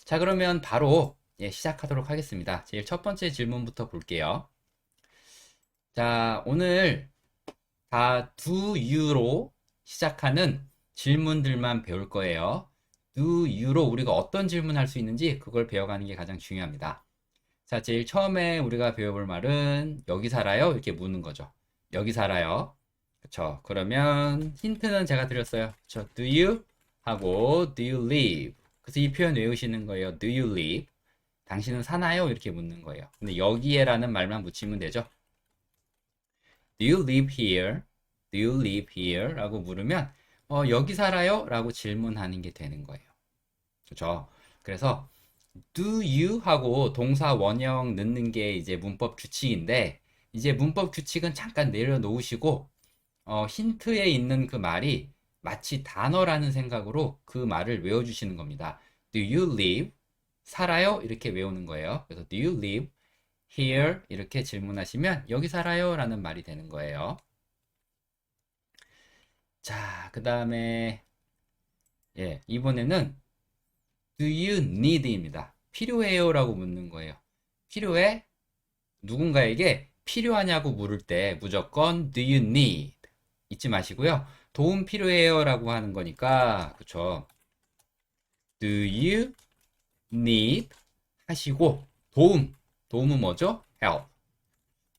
자, 그러면 바로 시작하도록 하겠습니다. 제일 첫 번째 질문부터 볼게요. 자, 오늘 다 do you로 시작하는 질문들만 배울 거예요. do you로 우리가 어떤 질문할 수 있는지 그걸 배워가는 게 가장 중요합니다. 자, 제일 처음에 우리가 배워볼 말은 여기 살아요? 이렇게 묻는 거죠. 여기 살아요. 그쵸? 그러면 힌트는 제가 드렸어요. 그쵸? Do you? 하고 do you live? 그래서 이 표현 외우시는 거예요. Do you live? 당신은 사나요? 이렇게 묻는 거예요. 근데 여기에라는 말만 붙이면 되죠. Do you live here? Do you live here? 라고 물으면 여기 살아요? 라고 질문하는 게 되는 거예요. 그렇죠? 그래서 do you 하고 동사 원형 넣는 게 이제 문법 규칙인데 이제 문법 규칙은 잠깐 내려놓으시고 힌트에 있는 그 말이 마치 단어라는 생각으로 그 말을 외워주시는 겁니다. Do you live? 살아요? 이렇게 외우는 거예요. 그래서 do you live here? 이렇게 질문하시면 여기 살아요? 라는 말이 되는 거예요. 자, 그 다음에 이번에는 do you need입니다. 필요해요? 라고 묻는 거예요. 필요해? 누군가에게 필요하냐고 물을 때 무조건 do you need 잊지 마시고요. 도움 필요해요? 라고 하는 거니까 그쵸? Do you need 하시고 도움은 뭐죠? help.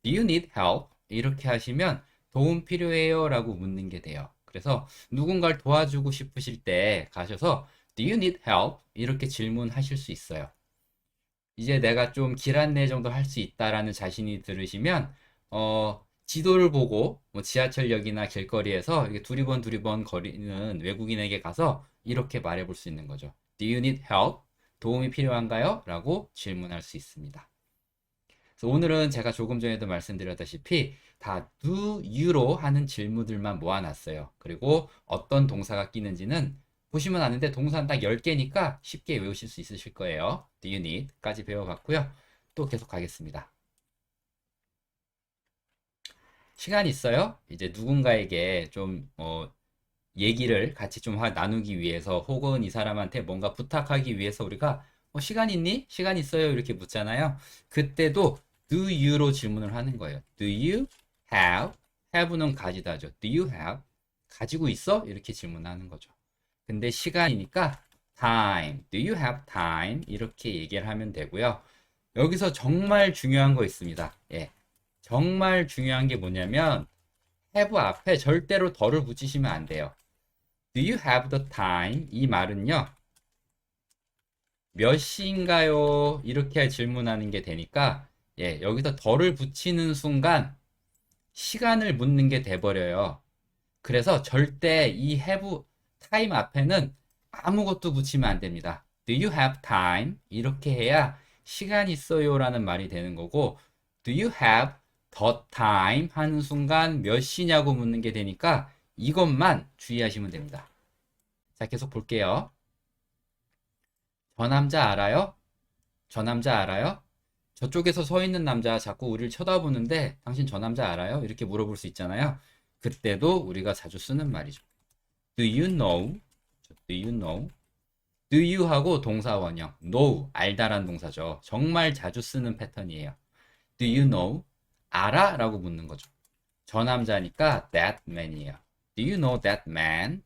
Do you need help? 이렇게 하시면 도움 필요해요? 라고 묻는 게 돼요. 그래서 누군가를 도와주고 싶으실 때 가셔서 Do you need help? 이렇게 질문하실 수 있어요. 이제 내가 좀 길 안내 정도 할 수 있다라는 자신이 들으시면 지도를 보고 뭐 지하철역이나 길거리에서 이렇게 두리번 거리는 외국인에게 가서 이렇게 말해볼 수 있는 거죠. Do you need help? 도움이 필요한가요? 라고 질문할 수 있습니다. 그래서 오늘은 제가 조금 전에도 말씀드렸다시피 다 do you로 하는 질문들만 모아놨어요. 그리고 어떤 동사가 끼는지는 보시면 아는데 동사는 딱 10개니까 쉽게 외우실 수 있으실 거예요. Do you need 까지 배워봤고요. 또 계속 가겠습니다. 시간 있어요? 이제 누군가에게 좀 얘기를 같이 좀 나누기 위해서 혹은 이 사람한테 뭔가 부탁하기 위해서 우리가 시간 있니? 시간 있어요? 이렇게 묻잖아요. 그때도 do you로 질문을 하는 거예요. Do you have? have는 가지다죠. Do you have? 가지고 있어? 이렇게 질문하는 거죠. 근데 시간이니까 time. Do you have time? 이렇게 얘기를 하면 되고요. 여기서 정말 중요한 거 있습니다. 정말 중요한 게 뭐냐면 have 앞에 절대로 덜을 붙이시면 안 돼요. Do you have the time? 이 말은요. 몇 시인가요? 이렇게 질문하는 게 되니까 여기서 덜을 붙이는 순간 시간을 묻는 게 돼버려요. 그래서 절대 이 have time 앞에는 아무것도 붙이면 안 됩니다. Do you have time? 이렇게 해야 시간 있어요 라는 말이 되는 거고 Do you have the time? 하는 순간 몇 시냐고 묻는 게 되니까 이것만 주의하시면 됩니다. 자, 계속 볼게요. 저 남자 알아요? 저 남자 알아요? 저쪽에서 서 있는 남자 자꾸 우리를 쳐다보는데 당신 저 남자 알아요? 이렇게 물어볼 수 있잖아요. 그때도 우리가 자주 쓰는 말이죠. Do you know? Do you know? Do you 하고 동사 원형. know, 알다란 동사죠. 정말 자주 쓰는 패턴이에요. Do you know? 알아? 라고 묻는 거죠. 저 남자니까 that man이에요. Do you know that man?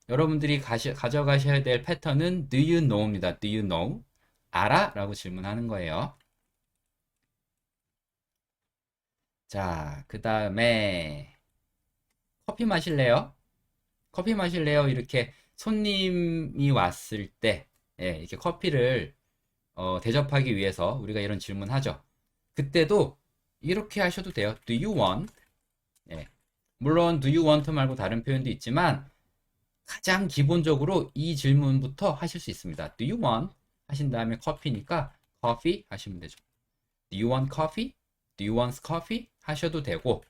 여러분들이 가져가셔야 될 패턴은 Do you know입니다. Do you know? 알아? 라고 질문하는 거예요. 자, 그 다음에 커피 마실래요? 커피 마실래요? 이렇게 손님이 왔을 때 이렇게 커피를 대접하기 위해서 우리가 이런 질문하죠. 그때도 이렇게 하셔도 돼요. Do you want? 물론 do you want 말고 다른 표현도 있지만 가장 기본적으로 이 질문부터 하실 수 있습니다. Do you want? 하신 다음에 커피니까 coffee 하시면 되죠. Do you want coffee? Do you want coffee? 하셔도 되고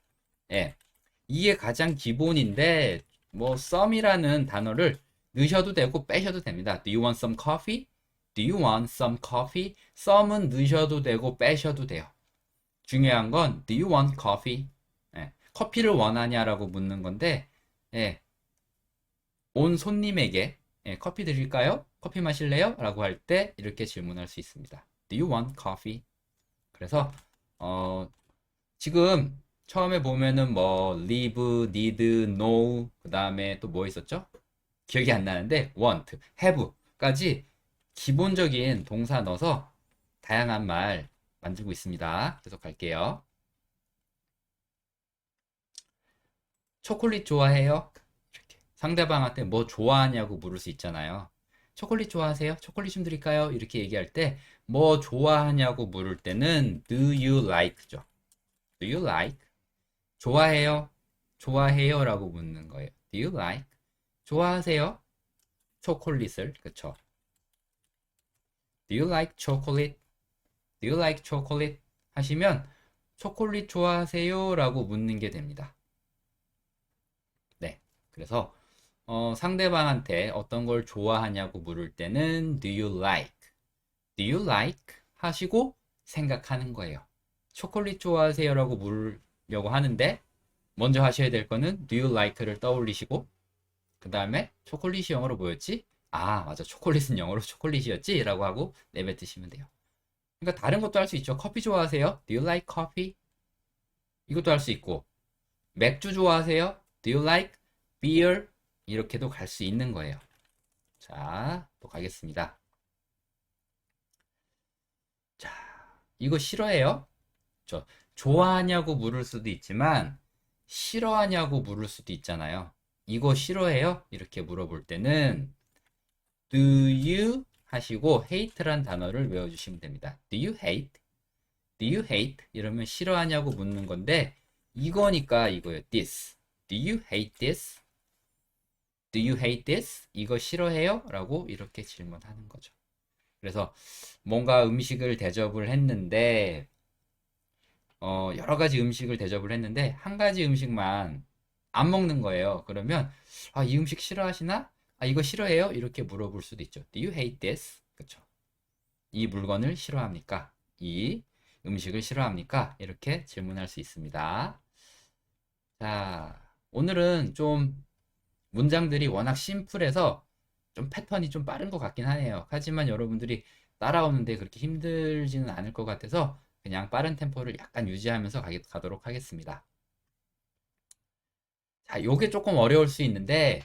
이게 가장 기본인데 뭐 some이라는 단어를 넣으셔도 되고 빼셔도 됩니다. Do you want some coffee? Do you want some coffee? some은 넣으셔도 되고 빼셔도 돼요. 중요한 건 Do you want coffee? 커피를 원하냐라고 묻는 건데 온 손님에게 커피 드릴까요? 커피 마실래요? 라고 할 때 이렇게 질문할 수 있습니다. Do you want coffee? 그래서 지금 처음에 보면은 뭐 live, need, know 그 다음에 또 뭐 있었죠? 기억이 안 나는데 want, have까지 기본적인 동사 넣어서 다양한 말 만들고 있습니다. 계속 갈게요. 초콜릿 좋아해요? 이렇게 상대방한테 뭐 좋아하냐고 물을 수 있잖아요. 초콜릿 좋아하세요? 초콜릿 좀 드릴까요? 이렇게 얘기할 때 뭐 좋아하냐고 물을 때는 do you like죠. do you like? 좋아해요? 좋아해요? 라고 묻는 거예요. do you like? 좋아하세요? 초콜릿을, 그쵸? do you like chocolate? do you like chocolate? 하시면 초콜릿 좋아하세요? 라고 묻는 게 됩니다. 네. 그래서 상대방한테 어떤 걸 좋아하냐고 물을 때는 do you like? do you like? 하시고 생각하는 거예요. 초콜릿 좋아하세요? 라고 물으려고 하는데 먼저 하셔야 될 거는 do you like를 떠올리시고 그 다음에 초콜릿이 영어로 뭐였지? 아, 맞아. 초콜릿은 영어로 초콜릿이었지? 라고 하고 내뱉으시면 돼요. 그러니까 다른 것도 할 수 있죠. 커피 좋아하세요? Do you like coffee? 이것도 할 수 있고 맥주 좋아하세요? Do you like beer? 이렇게도 갈 수 있는 거예요. 자, 또 가겠습니다. 자, 이거 싫어해요? 좋아하냐고 물을 수도 있지만 싫어하냐고 물을 수도 있잖아요. 이거 싫어해요? 이렇게 물어볼 때는 do you 하시고 hate란 단어를 외워주시면 됩니다. do you hate? do you hate? 이러면 싫어하냐고 묻는 건데 이거니까 이거예요. this. do you hate this? do you hate this? 이거 싫어해요? 라고 이렇게 질문하는 거죠. 그래서 뭔가 음식을 대접을 했는데 여러 가지 음식을 대접을 했는데 한 가지 음식만 안 먹는 거예요. 그러면 이 음식 싫어하시나? 이거 싫어해요? 이렇게 물어볼 수도 있죠. Do you hate this? 그쵸? 이 물건을 싫어합니까? 이 음식을 싫어합니까? 이렇게 질문할 수 있습니다. 자, 오늘은 좀 문장들이 워낙 심플해서 좀 패턴이 좀 빠른 것 같긴 하네요. 하지만 여러분들이 따라오는데 그렇게 힘들지는 않을 것 같아서 그냥 빠른 템포를 약간 유지하면서 가도록 하겠습니다. 자, 요게 조금 어려울 수 있는데,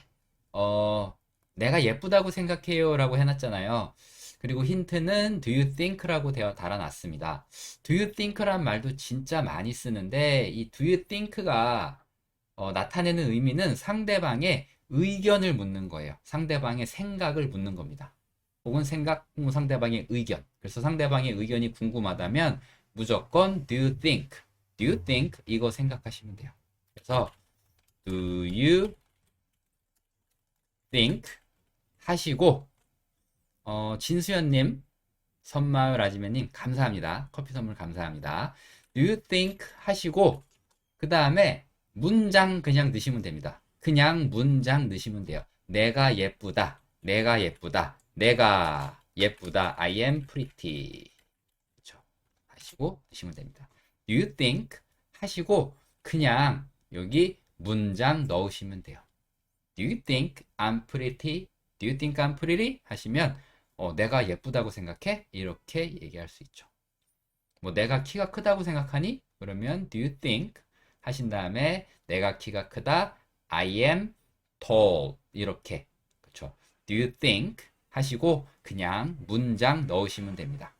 내가 예쁘다고 생각해요 라고 해놨잖아요. 그리고 힌트는 do you think 라고 달아놨습니다. do you think 란 말도 진짜 많이 쓰는데, 이 do you think가 나타내는 의미는 상대방의 의견을 묻는 거예요. 상대방의 생각을 묻는 겁니다. 혹은 상대방의 의견. 그래서 상대방의 의견이 궁금하다면 무조건 do you think, do you think 이거 생각하시면 돼요. 그래서 do you think 하시고 진수연님, 선마을 아지매님 감사합니다. 커피 선물 감사합니다. do you think 하시고 그 다음에 문장 그냥 넣으시면 됩니다. 그냥 문장 넣으시면 돼요. 내가 예쁘다. 내가 예쁘다. 내가 예쁘다. I am pretty. 그렇죠. 하시고 넣으시면 됩니다. Do you think 하시고 그냥 여기 문장 넣으시면 돼요. Do you think I'm pretty? Do you think I'm pretty? 하시면 내가 예쁘다고 생각해? 이렇게 얘기할 수 있죠. 뭐 내가 키가 크다고 생각하니? 그러면 do you think 하신 다음에 내가 키가 크다. I am tall. 이렇게. 그렇죠. Do you think 하시고 그냥 문장 넣으시면 됩니다.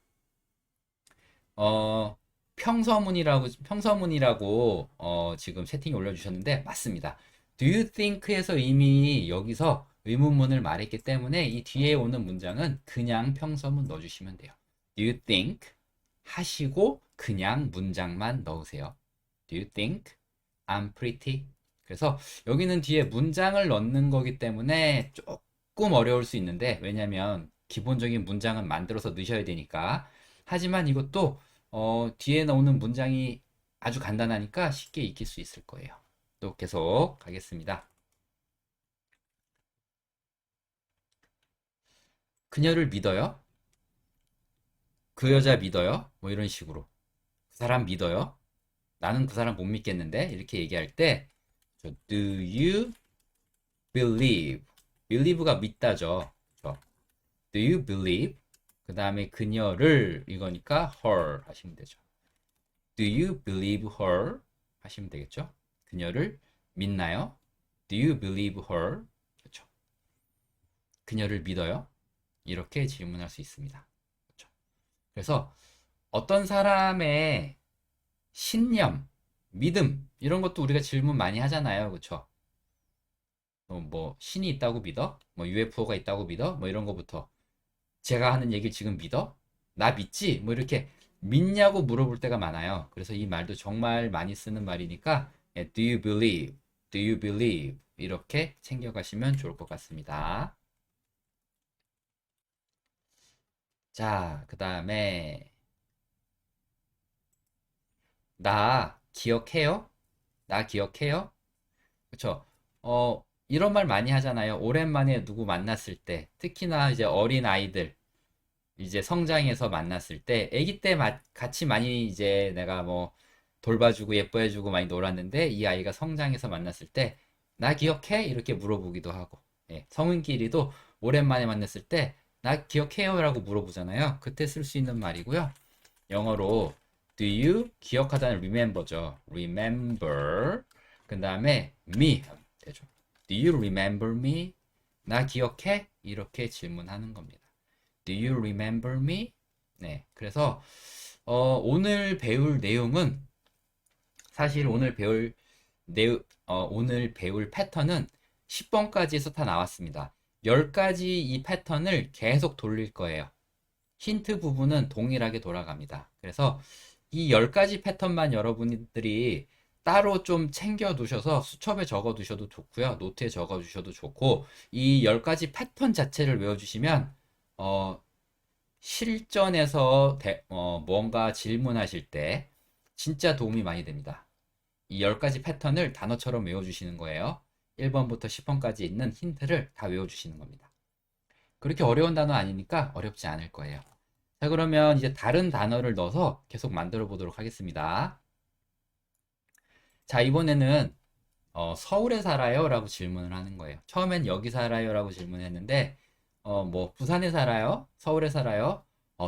평서문이라고 지금 채팅에 올려주셨는데 맞습니다. Do you think에서 이미 여기서 의문문을 말했기 때문에 이 뒤에 오는 문장은 그냥 평서문 넣어주시면 돼요. Do you think 하시고 그냥 문장만 넣으세요. Do you think I'm pretty? 그래서 여기는 뒤에 문장을 넣는 거기 때문에 조금 어려울 수 있는데 왜냐면 기본적인 문장은 만들어서 넣으셔야 되니까. 하지만 이것도 뒤에 나오는 문장이 아주 간단하니까 쉽게 익힐 수 있을 거예요. 또 계속 가겠습니다. 그녀를 믿어요? 그 여자 믿어요? 뭐 이런 식으로. 그 사람 믿어요? 나는 그 사람 못 믿겠는데? 이렇게 얘기할 때 do you believe? believe가 믿다죠. do Do you believe? 그 다음에 그녀를 이거니까 her 하시면 되죠. Do you believe her? 하시면 되겠죠. 그녀를 믿나요? Do you believe her? 그렇죠. 그녀를 믿어요? 이렇게 질문할 수 있습니다. 그렇죠. 그래서 어떤 사람의 신념, 믿음 이런 것도 우리가 질문 많이 하잖아요. 그렇죠? 뭐 신이 있다고 믿어? 뭐 UFO가 있다고 믿어? 뭐 이런 거부터 제가 하는 얘기를 지금 믿어? 나 믿지? 뭐 이렇게 믿냐고 물어볼 때가 많아요. 그래서 이 말도 정말 많이 쓰는 말이니까 예, Do you believe? Do you believe? 이렇게 챙겨가시면 좋을 것 같습니다. 자, 그 다음에 나 기억해요? 나 기억해요? 그쵸? 이런 말 많이 하잖아요. 오랜만에 누구 만났을 때, 특히나 이제 어린 아이들, 이제 성장해서 만났을 때, 아기 때 같이 많이 이제 내가 뭐 돌봐주고 예뻐해주고 많이 놀았는데, 이 아이가 성장해서 만났을 때, 나 기억해? 이렇게 물어보기도 하고, 예, 성인끼리도 오랜만에 만났을 때, 나 기억해요? 라고 물어보잖아요. 그때 쓸 수 있는 말이고요. 영어로 do you 기억하다는 remember죠. remember. 그 다음에 me 하면 되죠. Do you remember me? 나 기억해? 이렇게 질문하는 겁니다. Do you remember me? 네. 그래서 오늘 배울 내용은 사실 오늘 배울 패턴은 10번까지에서 다 나왔습니다. 10가지 이 패턴을 계속 돌릴 거예요. 힌트 부분은 동일하게 돌아갑니다. 그래서 이 10가지 패턴만 여러분들이 따로 좀 챙겨 두셔서 수첩에 적어 두셔도 좋고요. 노트에 적어 두셔도 좋고 이 10가지 패턴 자체를 외워 주시면 실전에서 뭔가 질문하실 때 진짜 도움이 많이 됩니다. 이 10가지 패턴을 단어처럼 외워 주시는 거예요. 1번부터 10번까지 있는 힌트를 다 외워 주시는 겁니다. 그렇게 어려운 단어 아니니까 어렵지 않을 거예요. 자, 그러면 이제 다른 단어를 넣어서 계속 만들어 보도록 하겠습니다. 자, 이번에는 서울에 살아요? 라고 질문을 하는 거예요. 처음엔 여기 살아요? 라고 질문했는데, 뭐, 부산에 살아요? 서울에 살아요?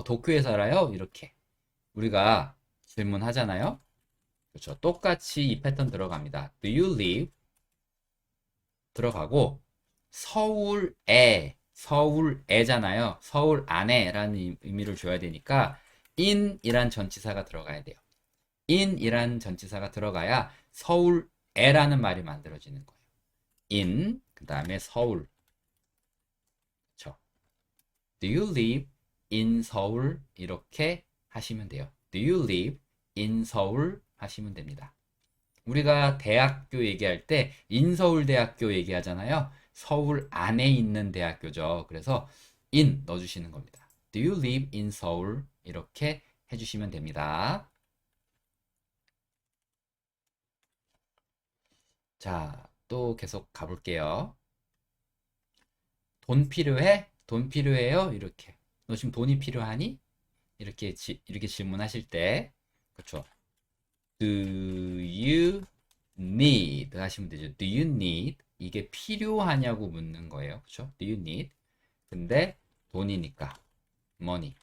도쿄에 살아요? 이렇게 우리가 질문하잖아요. 그렇죠. 똑같이 이 패턴 들어갑니다. Do you live? 들어가고, 서울에잖아요. 서울 안에라는 의미를 줘야 되니까 in이란 전치사가 들어가야 돼요. in이란 전치사가 들어가야 서울에라는 말이 만들어지는 거예요. in 그 다음에 서울. 그렇죠? Do you live in 서울? 이렇게 하시면 돼요. Do you live in 서울? 하시면 됩니다. 우리가 대학교 얘기할 때 인서울대학교 얘기하잖아요. 서울 안에 있는 대학교죠. 그래서 in 넣어주시는 겁니다. Do you live in 서울? 이렇게 해주시면 됩니다. 자, 또 계속 가볼게요. 돈 필요해? 돈 필요해요? 이렇게. 너 지금 돈이 필요하니? 이렇게 질문하실 때, 그렇죠. Do you need 하시면 되죠. Do you need 이게 필요하냐고 묻는 거예요. 그렇죠? Do you need 근데 돈이니까 money.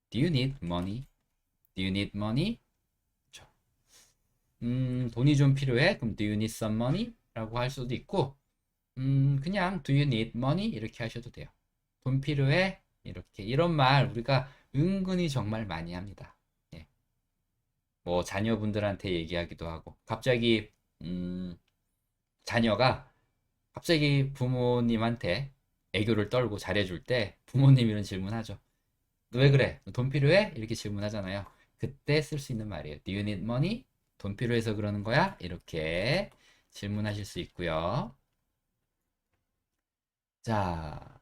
Do you need money? Do you need money? 그렇죠. 돈이 좀 필요해? 그럼 do you need some money? 라고 할 수도 있고 그냥 do you need money? 이렇게 하셔도 돼요. 돈 필요해? 이렇게 이런 말 우리가 은근히 정말 많이 합니다. 예. 뭐 자녀분들한테 얘기하기도 하고 갑자기 자녀가 갑자기 부모님한테 애교를 떨고 잘해줄 때 부모님 이런 질문하죠. 너 왜 그래? 너 돈 필요해? 이렇게 질문하잖아요. 그때 쓸 수 있는 말이에요. Do you need money? 돈 필요해서 그러는 거야? 이렇게 질문하실 수 있고요. 자,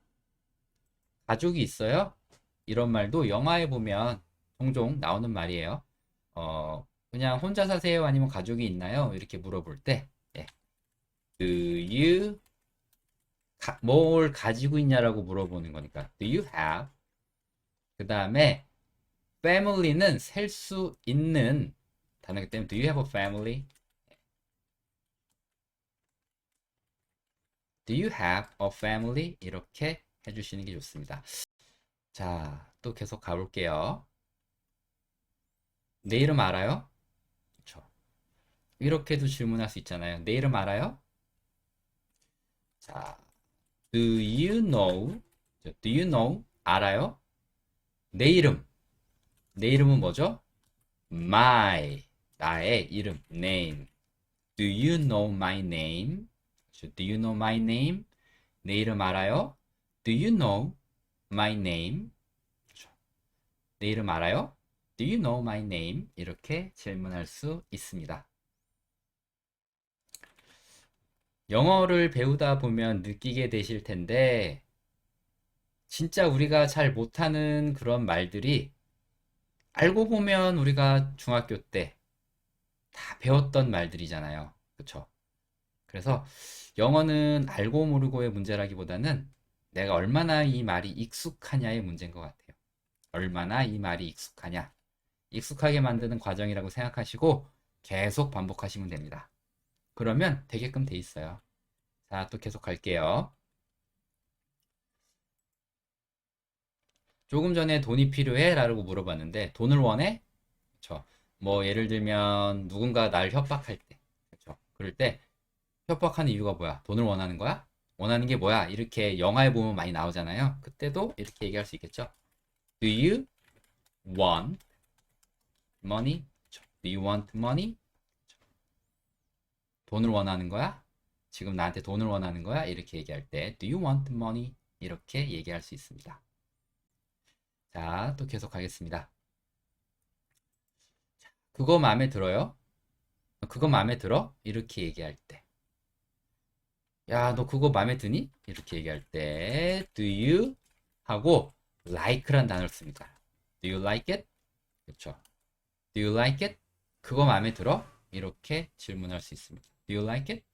가족이 있어요? 이런 말도 영화에 보면 종종 나오는 말이에요. 그냥 혼자 사세요? 아니면 가족이 있나요? 이렇게 물어볼 때, 예. Do you 뭘 가지고 있냐라고 물어보는 거니까 Do you have? 그 다음에 family는 셀 수 있는 단어이기 때문에 Do you have a family? Do you have a family? 이렇게 해주시는 게 좋습니다. 자, 또 계속 가볼게요. 내 이름 알아요? 그쵸. 이렇게도 질문할 수 있잖아요. 내 이름 알아요? 자, do you know? do you know? 알아요? 내 이름. 내 이름은 뭐죠? my. 나의 이름. name. Do you know my name? Do you know my name? 내 이름 알아요? Do you know my name? 내 이름 알아요? Do you know my name? 이렇게 질문할 수 있습니다. 영어를 배우다 보면 느끼게 되실 텐데, 진짜 우리가 잘 못하는 그런 말들이 알고 보면 우리가 중학교 때 다 배웠던 말들이잖아요. 그쵸? 그래서 영어는 알고 모르고의 문제라기보다는 내가 얼마나 이 말이 익숙하냐의 문제인 것 같아요. 얼마나 이 말이 익숙하냐. 익숙하게 만드는 과정이라고 생각하시고 계속 반복하시면 됩니다. 그러면 되게끔 돼 있어요. 자, 또 계속 갈게요. 조금 전에 돈이 필요해? 라고 물어봤는데 돈을 원해? 그쵸. 뭐 예를 들면 누군가 날 협박할 때, 그쵸. 그럴 때 협박하는 이유가 뭐야? 돈을 원하는 거야? 원하는 게 뭐야? 이렇게 영화에 보면 많이 나오잖아요. 그때도 이렇게 얘기할 수 있겠죠. Do you want money? Do you want money? 돈을 원하는 거야? 지금 나한테 돈을 원하는 거야? 이렇게 얘기할 때 Do you want money? 이렇게 얘기할 수 있습니다. 자, 또 계속 하겠습니다. 그거 마음에 들어요? 그거 마음에 들어? 이렇게 얘기할 때. 야, 너 그거 마음에 드니? 이렇게 얘기할 때 Do you 하고 like란 단어를 씁니다. Do you like it? 그렇죠. Do you like it? 그거 마음에 들어? 이렇게 질문할 수 있습니다. Do you like it?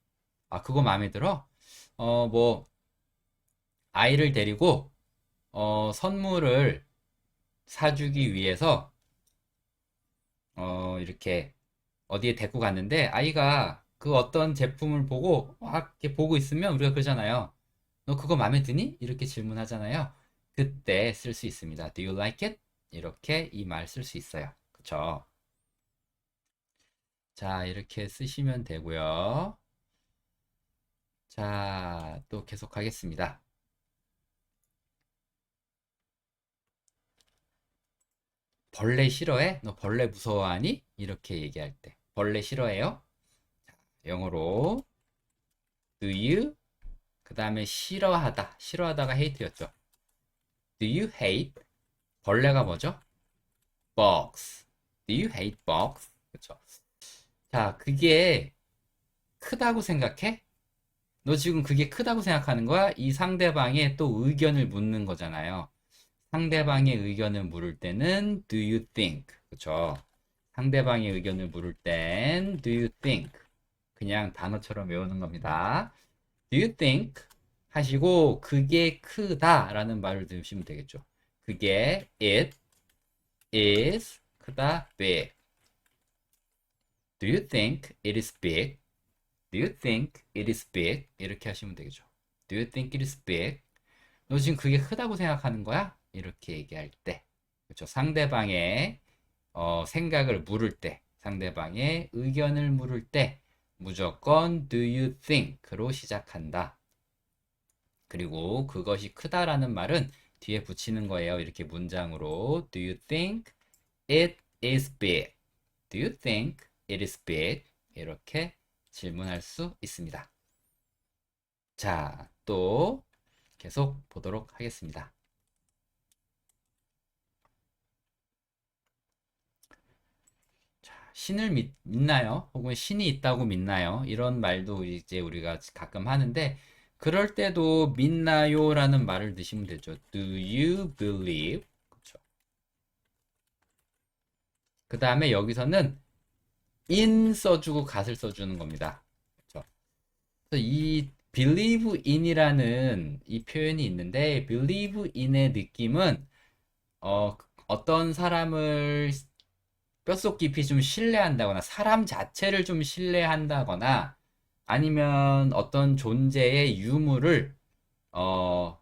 아, 그거 마음에 들어? 뭐 아이를 데리고 선물을 사주기 위해서 이렇게 어디에 데리고 갔는데 아이가 그 어떤 제품을 보고 막 이렇게 보고 있으면 우리가 그러잖아요. 너 그거 마음에 드니? 이렇게 질문하잖아요. 그때 쓸 수 있습니다. Do you like it? 이렇게 이 말 쓸 수 있어요. 그쵸? 자, 이렇게 쓰시면 되고요. 자, 또 계속 하겠습니다. 벌레 싫어해? 너 벌레 무서워하니? 이렇게 얘기할 때. 벌레 싫어해요? 영어로 do you 그 다음에 싫어하다. 싫어하다가 hate였죠. Do you hate? 벌레가 뭐죠? bugs. Do you hate bugs? 그쵸. 자, 그게 크다고 생각해? 너 지금 그게 크다고 생각하는 거야? 이 상대방의 또 의견을 묻는 거잖아요. 상대방의 의견을 물을 때는 do you think? 그쵸. 상대방의 의견을 물을 땐 do you think? 그냥 단어처럼 외우는 겁니다. Do you think? 하시고 그게 크다 라는 말을 들으시면 되겠죠. 그게 it is 크다 big. Do you think it is big? Do you think it is big? 이렇게 하시면 되겠죠. Do you think it is big? 너 지금 그게 크다고 생각하는 거야? 이렇게 얘기할 때. 그렇죠. 상대방의 생각을 물을 때, 상대방의 의견을 물을 때 무조건 do you think로 시작한다. 그리고 그것이 크다라는 말은 뒤에 붙이는 거예요. 이렇게 문장으로 do you think it is big? Do you think it is big? 이렇게 질문할 수 있습니다. 자, 또 계속 보도록 하겠습니다. 자, 신을 믿나요? 혹은 신이 있다고 믿나요? 이런 말도 이제 우리가 가끔 하는데 그럴 때도 믿나요? 라는 말을 넣으시면 되죠. Do you believe? 그렇죠. 그 다음에 여기서는 in 써주고 gat을 써주는 겁니다. 그렇죠. 그래서 이 believe in이라는 이 표현이 있는데 believe in의 느낌은 어떤 사람을 뼛속 깊이 좀 신뢰한다거나 사람 자체를 좀 신뢰한다거나 아니면 어떤 존재의 유무를 어,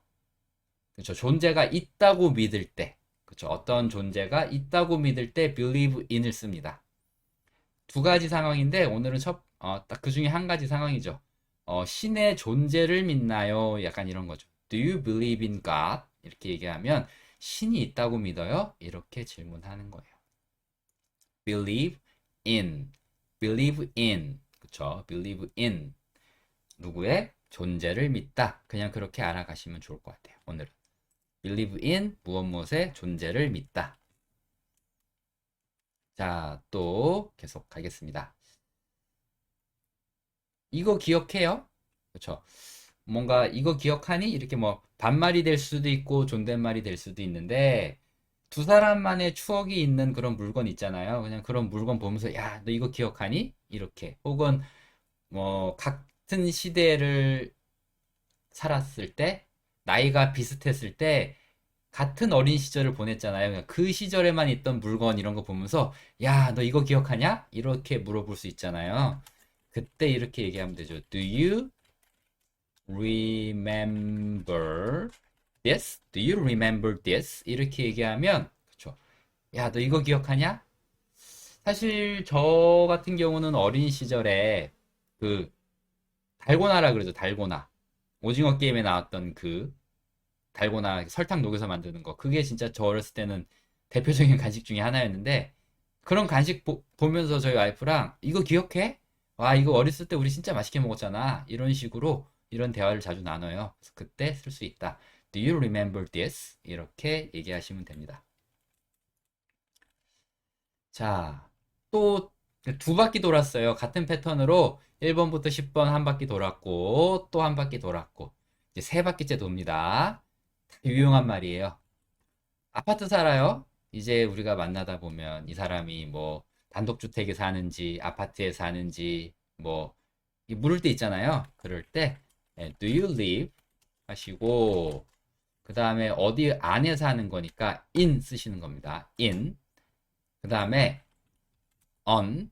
그렇죠. 존재가 있다고 믿을 때, 그렇죠. 어떤 존재가 있다고 믿을 때 believe in을 씁니다. 두 가지 상황인데 오늘은 딱 그 중에 한 가지 상황이죠. 신의 존재를 믿나요? 약간 이런 거죠. Do you believe in God? 이렇게 얘기하면 신이 있다고 믿어요? 이렇게 질문하는 거예요. Believe in, believe in, 그쵸? Believe in 누구의 존재를 믿다. 그냥 그렇게 알아가시면 좋을 것 같아요. 오늘은 believe in 무엇 무엇의 존재를 믿다. 자, 또 계속 가겠습니다. 이거 기억해요? 그렇죠? 뭔가 이거 기억하니? 이렇게 뭐 반말이 될 수도 있고 존댓말이 될 수도 있는데 두 사람만의 추억이 있는 그런 물건 있잖아요. 그냥 그런 물건 보면서 야, 너 이거 기억하니? 이렇게 혹은 뭐 같은 시대를 살았을 때 나이가 비슷했을 때 같은 어린 시절을 보냈잖아요. 그냥 그 시절에만 있던 물건 이런 거 보면서 야, 너 이거 기억하냐? 이렇게 물어볼 수 있잖아요. 그때 이렇게 얘기하면 되죠. Do you remember this? Do you remember this? 이렇게 얘기하면 그쵸. 야, 너 이거 기억하냐? 사실 저 같은 경우는 어린 시절에 그 달고나라 그러죠. 달고나. 오징어 게임에 나왔던 그 달고나 설탕 녹여서 만드는 거. 그게 진짜 저 어렸을 때는 대표적인 간식 중에 하나였는데 그런 간식 보면서 저희 와이프랑 이거 기억해? 와, 이거 어렸을 때 우리 진짜 맛있게 먹었잖아. 이런 식으로 이런 대화를 자주 나눠요. 그래서 그때 쓸 수 있다. Do you remember this? 이렇게 얘기하시면 됩니다. 자, 또 두 바퀴 돌았어요. 같은 패턴으로 1번부터 10번 한 바퀴 돌았고 또 한 바퀴 돌았고 이제 세 바퀴째 돕니다. 유용한 말이에요. 아파트 살아요? 이제 우리가 만나다 보면 이 사람이 뭐 단독주택에 사는지 아파트에 사는지 뭐 물을 때 있잖아요. 그럴 때 Do you live? 하시고 그 다음에 어디 안에 사는 거니까 in 쓰시는 겁니다. in 그 다음에 on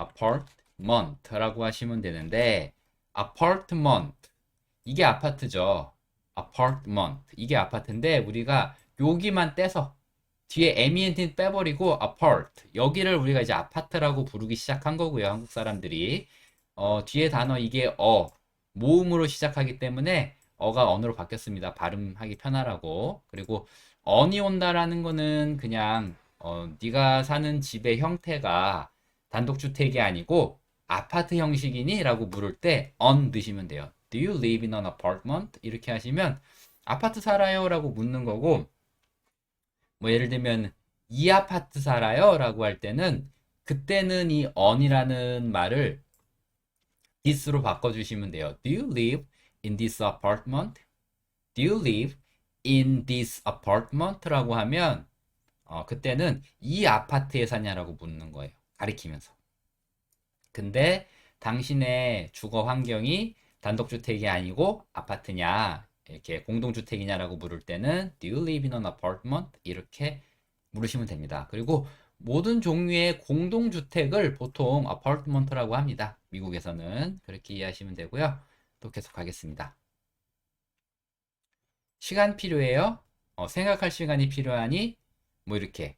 apartment라고 하시면 되는데 apartment 이게 아파트죠. apartment. 이게 아파트인데 우리가 여기만 떼서 뒤에 MENT 빼버리고 apart. 여기를 우리가 이제 아파트라고 부르기 시작한 거고요. 한국 사람들이. 뒤에 단어 이게 모음으로 시작하기 때문에 어가 언어로 바뀌었습니다. 발음하기 편하라고. 그리고 언이 온다라는 거는 그냥 네가 사는 집의 형태가 단독주택이 아니고 아파트 형식이니? 라고 물을 때 on 드시면 돼요. Do you live in an apartment? 이렇게 하시면 아파트 살아요? 라고 묻는 거고 뭐 예를 들면 이 아파트 살아요? 라고 할 때는 그때는 이 on이라는 말을 this로 바꿔주시면 돼요. Do you live in this apartment? Do you live in this apartment? 라고 하면 그때는 이 아파트에 사냐라고 묻는 거예요. 가리키면서. 근데 당신의 주거 환경이 단독주택이 아니고 아파트냐, 이렇게 공동주택이냐라고 물을 때는 Do you live in an apartment? 이렇게 물으시면 됩니다. 그리고 모든 종류의 공동주택을 보통 아파트먼트라고 합니다. 미국에서는 그렇게 이해하시면 되고요. 또 계속 하겠습니다. 시간 필요해요? 생각할 시간이 필요하니? 뭐 이렇게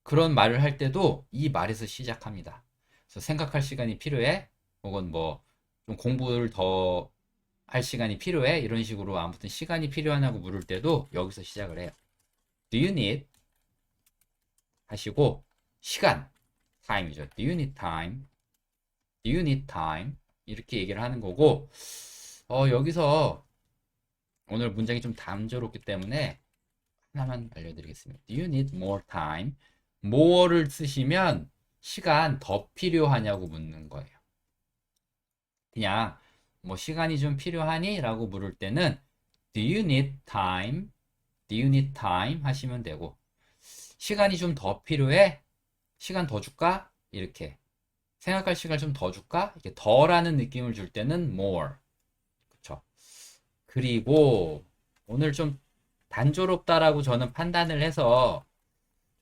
그런 말을 할 때도 이 말에서 시작합니다. 그래서 생각할 시간이 필요해? 혹은 뭐 좀 공부를 더 할 시간이 필요해? 이런 식으로 아무튼 시간이 필요하냐고 물을 때도 여기서 시작을 해요. Do you need? 하시고 시간, time이죠. Do you need time? Do you need time? 이렇게 얘기를 하는 거고 여기서 오늘 문장이 좀 단조롭기 때문에 하나만 알려드리겠습니다. Do you need more time? more를 쓰시면 시간 더 필요하냐고 묻는 거예요. 그냥 뭐 시간이 좀 필요하니? 라고 물을 때는 Do you need time? Do you need time? 하시면 되고 시간이 좀 더 필요해? 시간 더 줄까? 이렇게 생각할 시간 좀 더 줄까? 이렇게 더라는 느낌을 줄 때는 more. 그쵸? 그리고 오늘 좀 단조롭다라고 저는 판단을 해서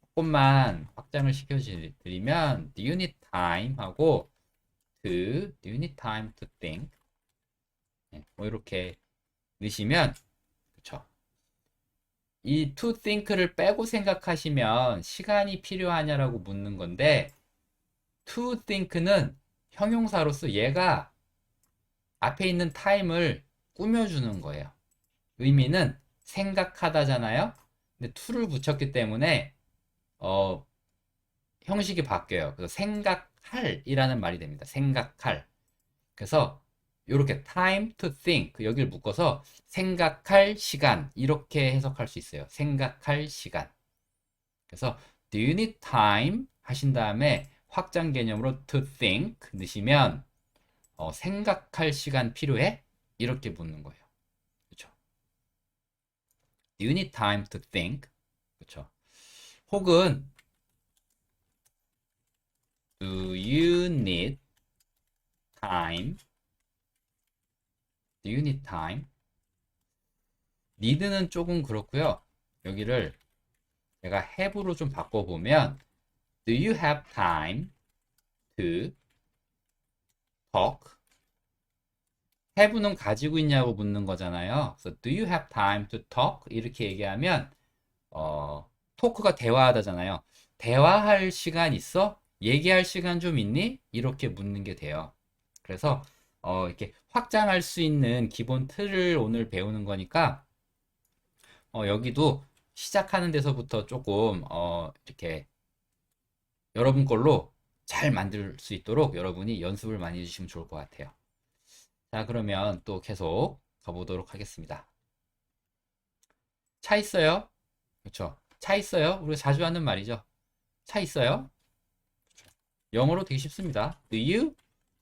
조금만 확장을 시켜드리면 Do you need time? 하고 Do you need time to think? 뭐 이렇게 넣으시면, 그쵸. 이 to think를 빼고 생각하시면 시간이 필요하냐라고 묻는 건데, to think는 형용사로서 얘가 앞에 있는 time을 꾸며주는 거예요. 의미는 생각하다잖아요. 근데 to를 붙였기 때문에 어, 형식이 바뀌어요. 그래서 생각할 이라는 말이 됩니다. 생각할. 그래서 이렇게 time to think 여기를 묶어서 생각할 시간 이렇게 해석할 수 있어요. 생각할 시간. 그래서 do you need time 하신 다음에 확장 개념으로 to think 넣으시면 생각할 시간 필요해? 이렇게 묻는 거예요. 그렇죠? do you need time to think? 그렇죠? 혹은 do you need time? do you need time? need는 조금 그렇고요. 여기를 제가 have로 좀 바꿔보면 do you have time to talk? have는 가지고 있냐고 묻는 거잖아요. 그래서 do you have time to talk? 이렇게 얘기하면 토크가 대화하다잖아요. 대화할 시간 있어? 얘기할 시간 좀 있니? 이렇게 묻는 게 돼요. 그래서 이렇게 확장할 수 있는 기본 틀을 오늘 배우는 거니까 여기도 시작하는 데서부터 조금 이렇게 여러분 걸로 잘 만들 수 있도록 여러분이 연습을 많이 해주시면 좋을 것 같아요. 자, 그러면 또 계속 가보도록 하겠습니다. 차 있어요? 그렇죠. 차 있어요? 우리가 자주 하는 말이죠. 차 있어요? 영어로 되게 쉽습니다. Do you?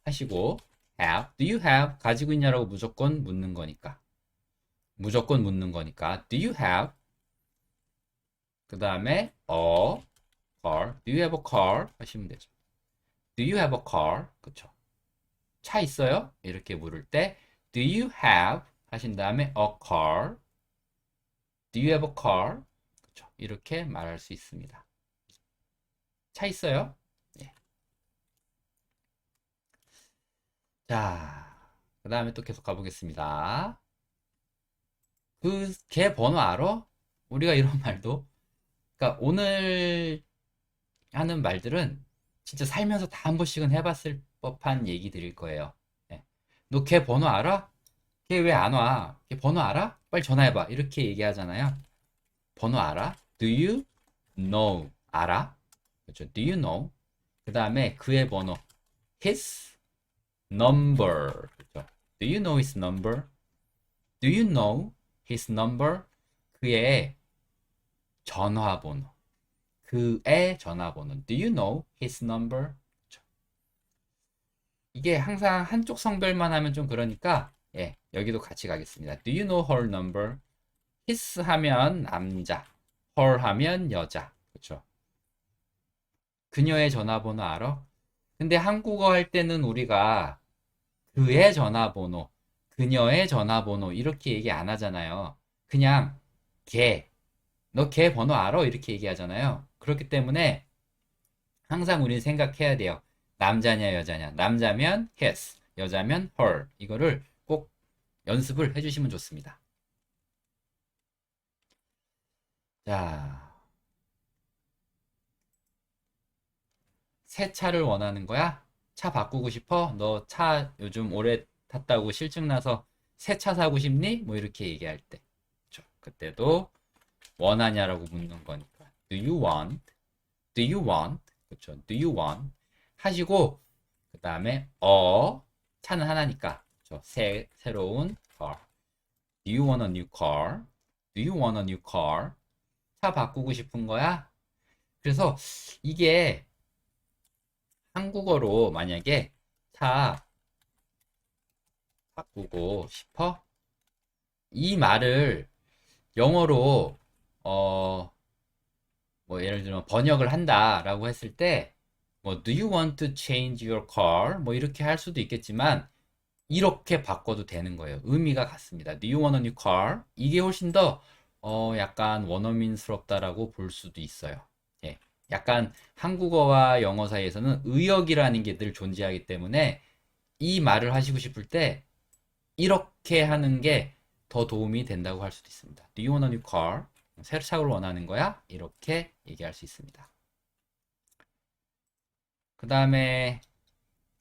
하시고 have. Do you have? 가지고 있냐라고 무조건 묻는 거니까. 무조건 묻는 거니까. Do you have? 그 다음에 a car. Do you have a car? 하시면 되죠. Do you have a car? 그쵸. 차 있어요? 이렇게 물을 때 Do you have? 하신 다음에 a car. Do you have a car? 그쵸. 이렇게 말할 수 있습니다. 차 있어요? 네. 자, 그 다음에 또 계속 가보겠습니다. 그 걔 번호 알아? 우리가 이런 말도 그러니까 오늘 하는 말들은 진짜 살면서 다 한 번씩은 해봤을 법한 얘기 드릴 거예요. 네. 너 걔 번호 알아? 걔 왜 안 와? 걔 번호 알아? 빨리 전화해봐. 이렇게 얘기하잖아요. 번호 알아? Do you know? 알아? 그렇죠. Do you know? 그 다음에 그의 번호. His number. 그렇죠. Do you know his number? Do you know his number? 그의 전화번호. 그의 전화번호. Do you know his number? 그렇죠. 이게 항상 한쪽 성별만 하면 좀 그러니까 예, 여기도 같이 가겠습니다. Do you know her number? his 하면 남자, her 하면 여자. 그렇죠. 그녀의 전화번호 알아? 근데 한국어 할 때는 우리가 그의 전화번호, 그녀의 전화번호 이렇게 얘기 안 하잖아요. 그냥 걔, 너 걔 번호 알아? 이렇게 얘기하잖아요. 그렇기 때문에 항상 우리는 생각해야 돼요. 남자냐 여자냐. 남자면 his, 여자면 her. 이거를 꼭 연습을 해주시면 좋습니다. 자, 새 차를 원하는 거야? 차 바꾸고 싶어? 너 차 요즘 오래 탔다고 실증 나서 새 차 사고 싶니? 뭐 이렇게 얘기할 때. 그쵸? 그때도 원하냐라고 묻는 거니까. Do you want? Do you want? 그쵸? Do you want? 하시고 그 다음에 차는 하나니까 그쵸? 새로운 car. Do you want a new car? Do you want a new car? 차 바꾸고 싶은 거야? 그래서 이게 한국어로 만약에 차 바꾸고 싶어? 이 말을 영어로 뭐 예를 들면 번역을 한다라고 했을 때 뭐 do you want to change your car? 뭐 이렇게 할 수도 있겠지만 이렇게 바꿔도 되는 거예요. 의미가 같습니다. Do you want a new car? 이게 훨씬 더 약간 원어민스럽다라고 볼 수도 있어요. 예. 약간 한국어와 영어 사이에서는 의역이라는 게 늘 존재하기 때문에 이 말을 하시고 싶을 때 이렇게 하는 게 더 도움이 된다고 할 수도 있습니다. Do you want a new car? 새 차를 원하는 거야? 이렇게 얘기할 수 있습니다. 그 다음에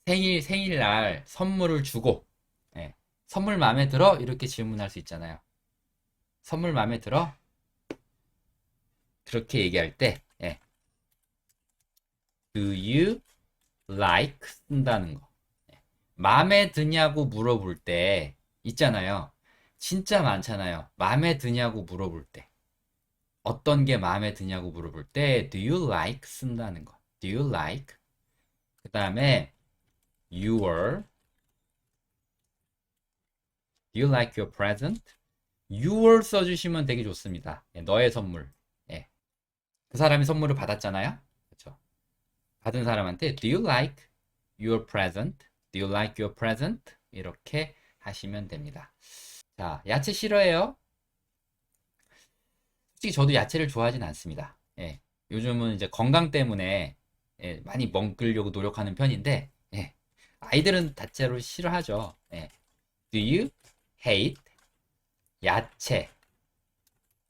생일날 선물을 주고, 예, 선물 마음에 들어? 이렇게 질문할 수 있잖아요. 선물 마음에 들어? 그렇게 얘기할 때, 예, Do you like? 쓴다는 거. 예, 마음에 드냐고 물어볼 때 있잖아요. 진짜 많잖아요. 마음에 드냐고 물어볼 때. 어떤 게 마음에 드냐고 물어볼 때 Do you like? 쓴다는 거. Do you like? 그 다음에 your Do you like your present? your 써주시면 되게 좋습니다. 예, 너의 선물. 예. 그 사람이 선물을 받았잖아요. 그렇죠? 받은 사람한테 Do you like your present? Do you like your present? 이렇게 하시면 됩니다. 자, 야채 싫어해요? 솔직히 저도 야채를 좋아하진 않습니다. 예. 요즘은 이제 건강 때문에 예, 많이 먹으려고 노력하는 편인데 예. 아이들은 다째로 싫어하죠. 예. Do you hate 야채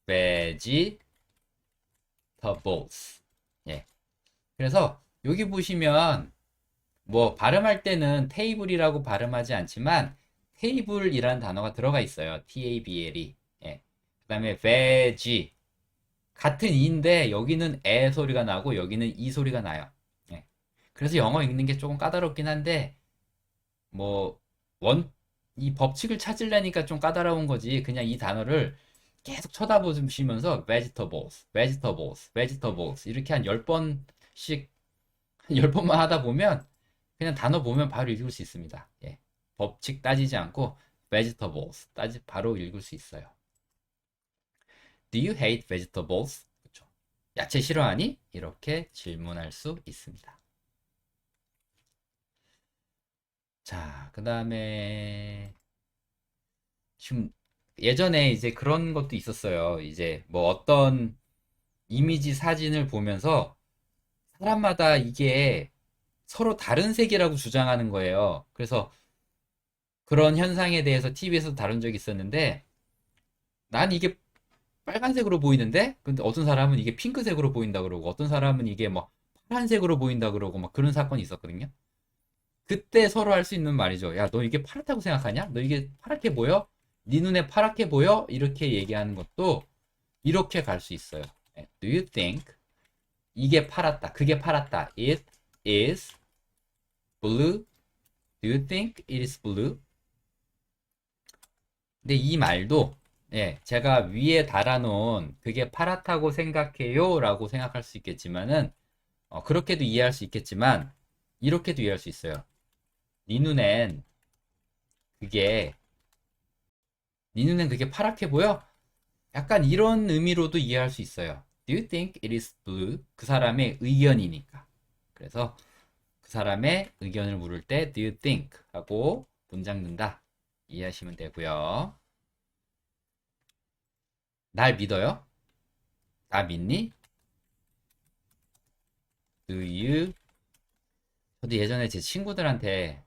vegetables? 예. 그래서 여기 보시면 뭐 발음할 때는 테이블이라고 발음하지 않지만 테이블이라는 단어가 들어가 있어요. tabl이. 예. 그다음에 veg 같은 이인데 여기는 에 소리가 나고 여기는 이 소리가 나요. 예. 그래서 영어 읽는 게 조금 까다롭긴 한데 뭐 이 법칙을 찾으려니까 좀 까다로운 거지. 그냥 이 단어를 계속 쳐다보시면서 vegetables, vegetables, vegetables 이렇게 한 10번씩 10번만 하다 보면 그냥 단어 보면 바로 읽을 수 있습니다. 예. 법칙 따지지 않고 vegetables 바로 읽을 수 있어요. Do you hate vegetables? 그렇죠. 야채 싫어하니? 이렇게 질문할 수 있습니다. 자, 그 다음에 지금 예전에 이제 그런 것도 있었어요. 이제 뭐 어떤 이미지 사진을 보면서 사람마다 이게 서로 다른 색이라고 주장하는 거예요. 그래서 그런 현상에 대해서 TV에서 다룬 적이 있었는데 난 이게 빨간색으로 보이는데 근데 어떤 사람은 이게 핑크색으로 보인다 그러고 어떤 사람은 이게 뭐 파란색으로 보인다 그러고 막 그런 사건이 있었거든요. 그때 서로 할 수 있는 말이죠. 야, 너 이게 파랗다고 생각하냐? 너 이게 파랗게 보여? 네 눈에 파랗게 보여? 이렇게 얘기하는 것도 이렇게 갈 수 있어요. 예, Do you think 이게 파랗다. 그게 파랗다. It is blue. Do you think it is blue? 근데 이 말도 예, 제가 위에 달아놓은 그게 파랗다고 생각해요 라고 생각할 수 있겠지만은 그렇게도 이해할 수 있겠지만 이렇게도 이해할 수 있어요. 네 눈엔 그게 네 눈엔 그게 파랗게 보여? 약간 이런 의미로도 이해할 수 있어요. Do you think it is blue? 그 사람의 의견이니까. 그래서 그 사람의 의견을 물을 때 Do you think? 하고 문장 넣는다. 이해하시면 되고요. 날 믿어요? 나 믿니? Do you? 저도 예전에 제 친구들한테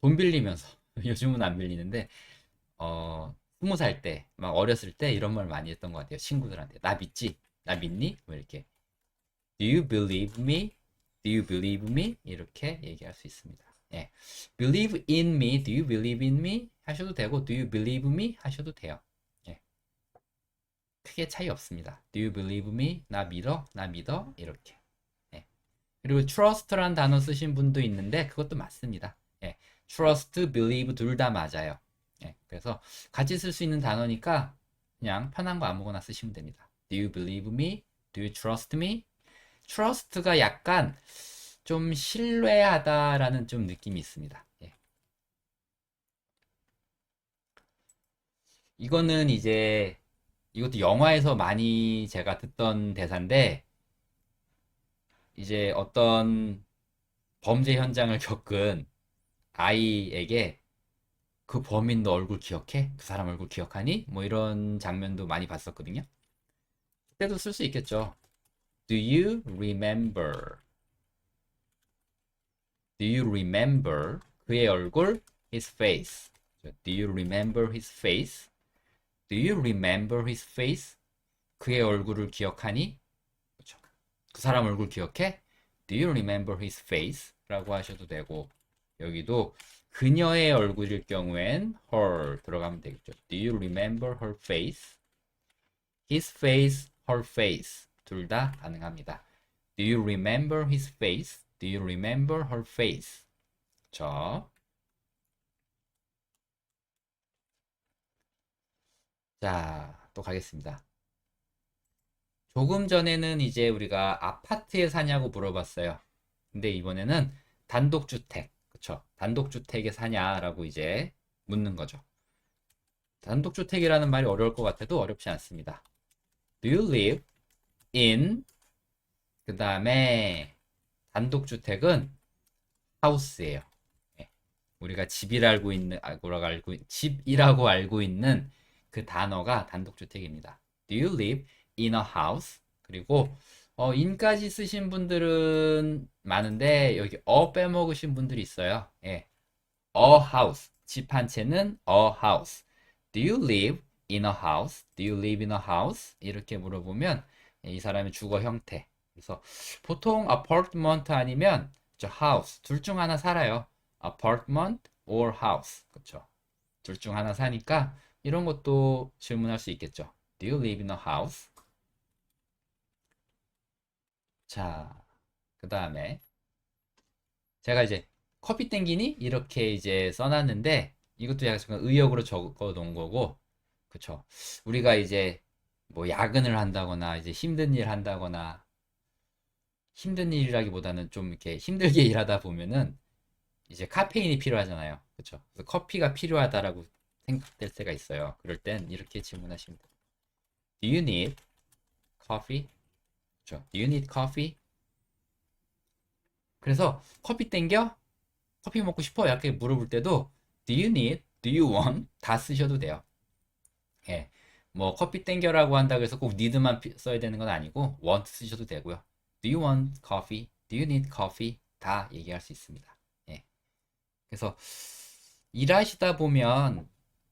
돈 빌리면서 요즘은 안 빌리는데 20살 때, 막 어렸을 때 이런 말 많이 했던 것 같아요. 친구들한테. 나 믿지? 나 믿니? 뭐 이렇게. Do you believe me? Do you believe me? 이렇게 얘기할 수 있습니다. 예. Believe in me. Do you believe in me? 하셔도 되고, Do you believe me? 하셔도 돼요. 예. 크게 차이 없습니다. Do you believe me? 나 믿어? 나 믿어? 이렇게. 예. 그리고 trust란 단어 쓰신 분도 있는데, 그것도 맞습니다. 예. trust, believe 둘 다 맞아요. 예. 그래서 같이 쓸 수 있는 단어니까 그냥 편한 거 아무거나 쓰시면 됩니다. Do you believe me? Do you trust me? trust가 약간 좀 신뢰하다라는 좀 느낌이 있습니다. 예. 이거는 이제 이것도 영화에서 많이 제가 듣던 대사인데 이제 어떤 범죄 현장을 겪은 아이에게 그 범인 너 얼굴 기억해? 그 사람 얼굴 기억하니? 뭐 이런 장면도 많이 봤었거든요. 그때도 쓸 수 있겠죠. Do you remember? Do you remember? 그의 얼굴 his face? Do you remember his face? Do you remember his face? 그의 얼굴을 기억하니? 그렇죠. 그 사람 얼굴 기억해? Do you remember his face? 라고 하셔도 되고, 여기도 그녀의 얼굴일 경우엔 her 들어가면 되겠죠. Do you remember her face? His face, her face 둘 다 가능합니다. Do you remember his face? Do you remember her face? 자, 또 가겠습니다. 조금 전에는 이제 우리가 아파트에 사냐고 물어봤어요. 근데 이번에는 단독주택, 그쵸? 단독주택에 사냐라고 이제 묻는 거죠. 단독주택이라는 말이 어려울 것 같아도 어렵지 않습니다. Do you live in 그 다음에 단독주택은 house예요. 우리가 집이라고 알고 있는 그 단어가 단독주택입니다. Do you live in a house? 그리고 in까지 쓰신 분들은 많은데 여기 빼먹으신 분들이 있어요. a house. 집 한 채는 a house. Do you live in a house? Do you live in a house? 이렇게 물어보면 이 사람의 주거 형태. 그래서 보통 apartment 아니면 house 둘 중 하나 살아요. apartment or house. 그렇죠. 둘 중 하나 사니까 이런 것도 질문할 수 있겠죠. Do you live in a house? 자, 그 다음에 제가 이제 커피 땡기니? 이렇게 이제 써놨는데 이것도 약간 의역으로 적어 놓은 거고, 그쵸. 우리가 이제 뭐 야근을 한다거나 이제 힘든 일 한다거나 힘든 일이라기보다는 좀 이렇게 힘들게 일하다 보면은 이제 카페인이 필요하잖아요. 그쵸. 그래서 커피가 필요하다라고 생각될 때가 있어요. 그럴 땐 이렇게 질문하시면 돼요. Do you need coffee? 그쵸. Do you need coffee? 그래서 커피 땡겨? 커피 먹고 싶어? 이렇게 물어볼 때도 Do you need? Do you want? 다 쓰셔도 돼요. 예. 뭐 커피 땡겨라고 한다 그래서 꼭 need만 써야 되는 건 아니고 want 쓰셔도 되고요. Do you want coffee? Do you need coffee? 다 얘기할 수 있습니다. 예. 그래서 일하시다 보면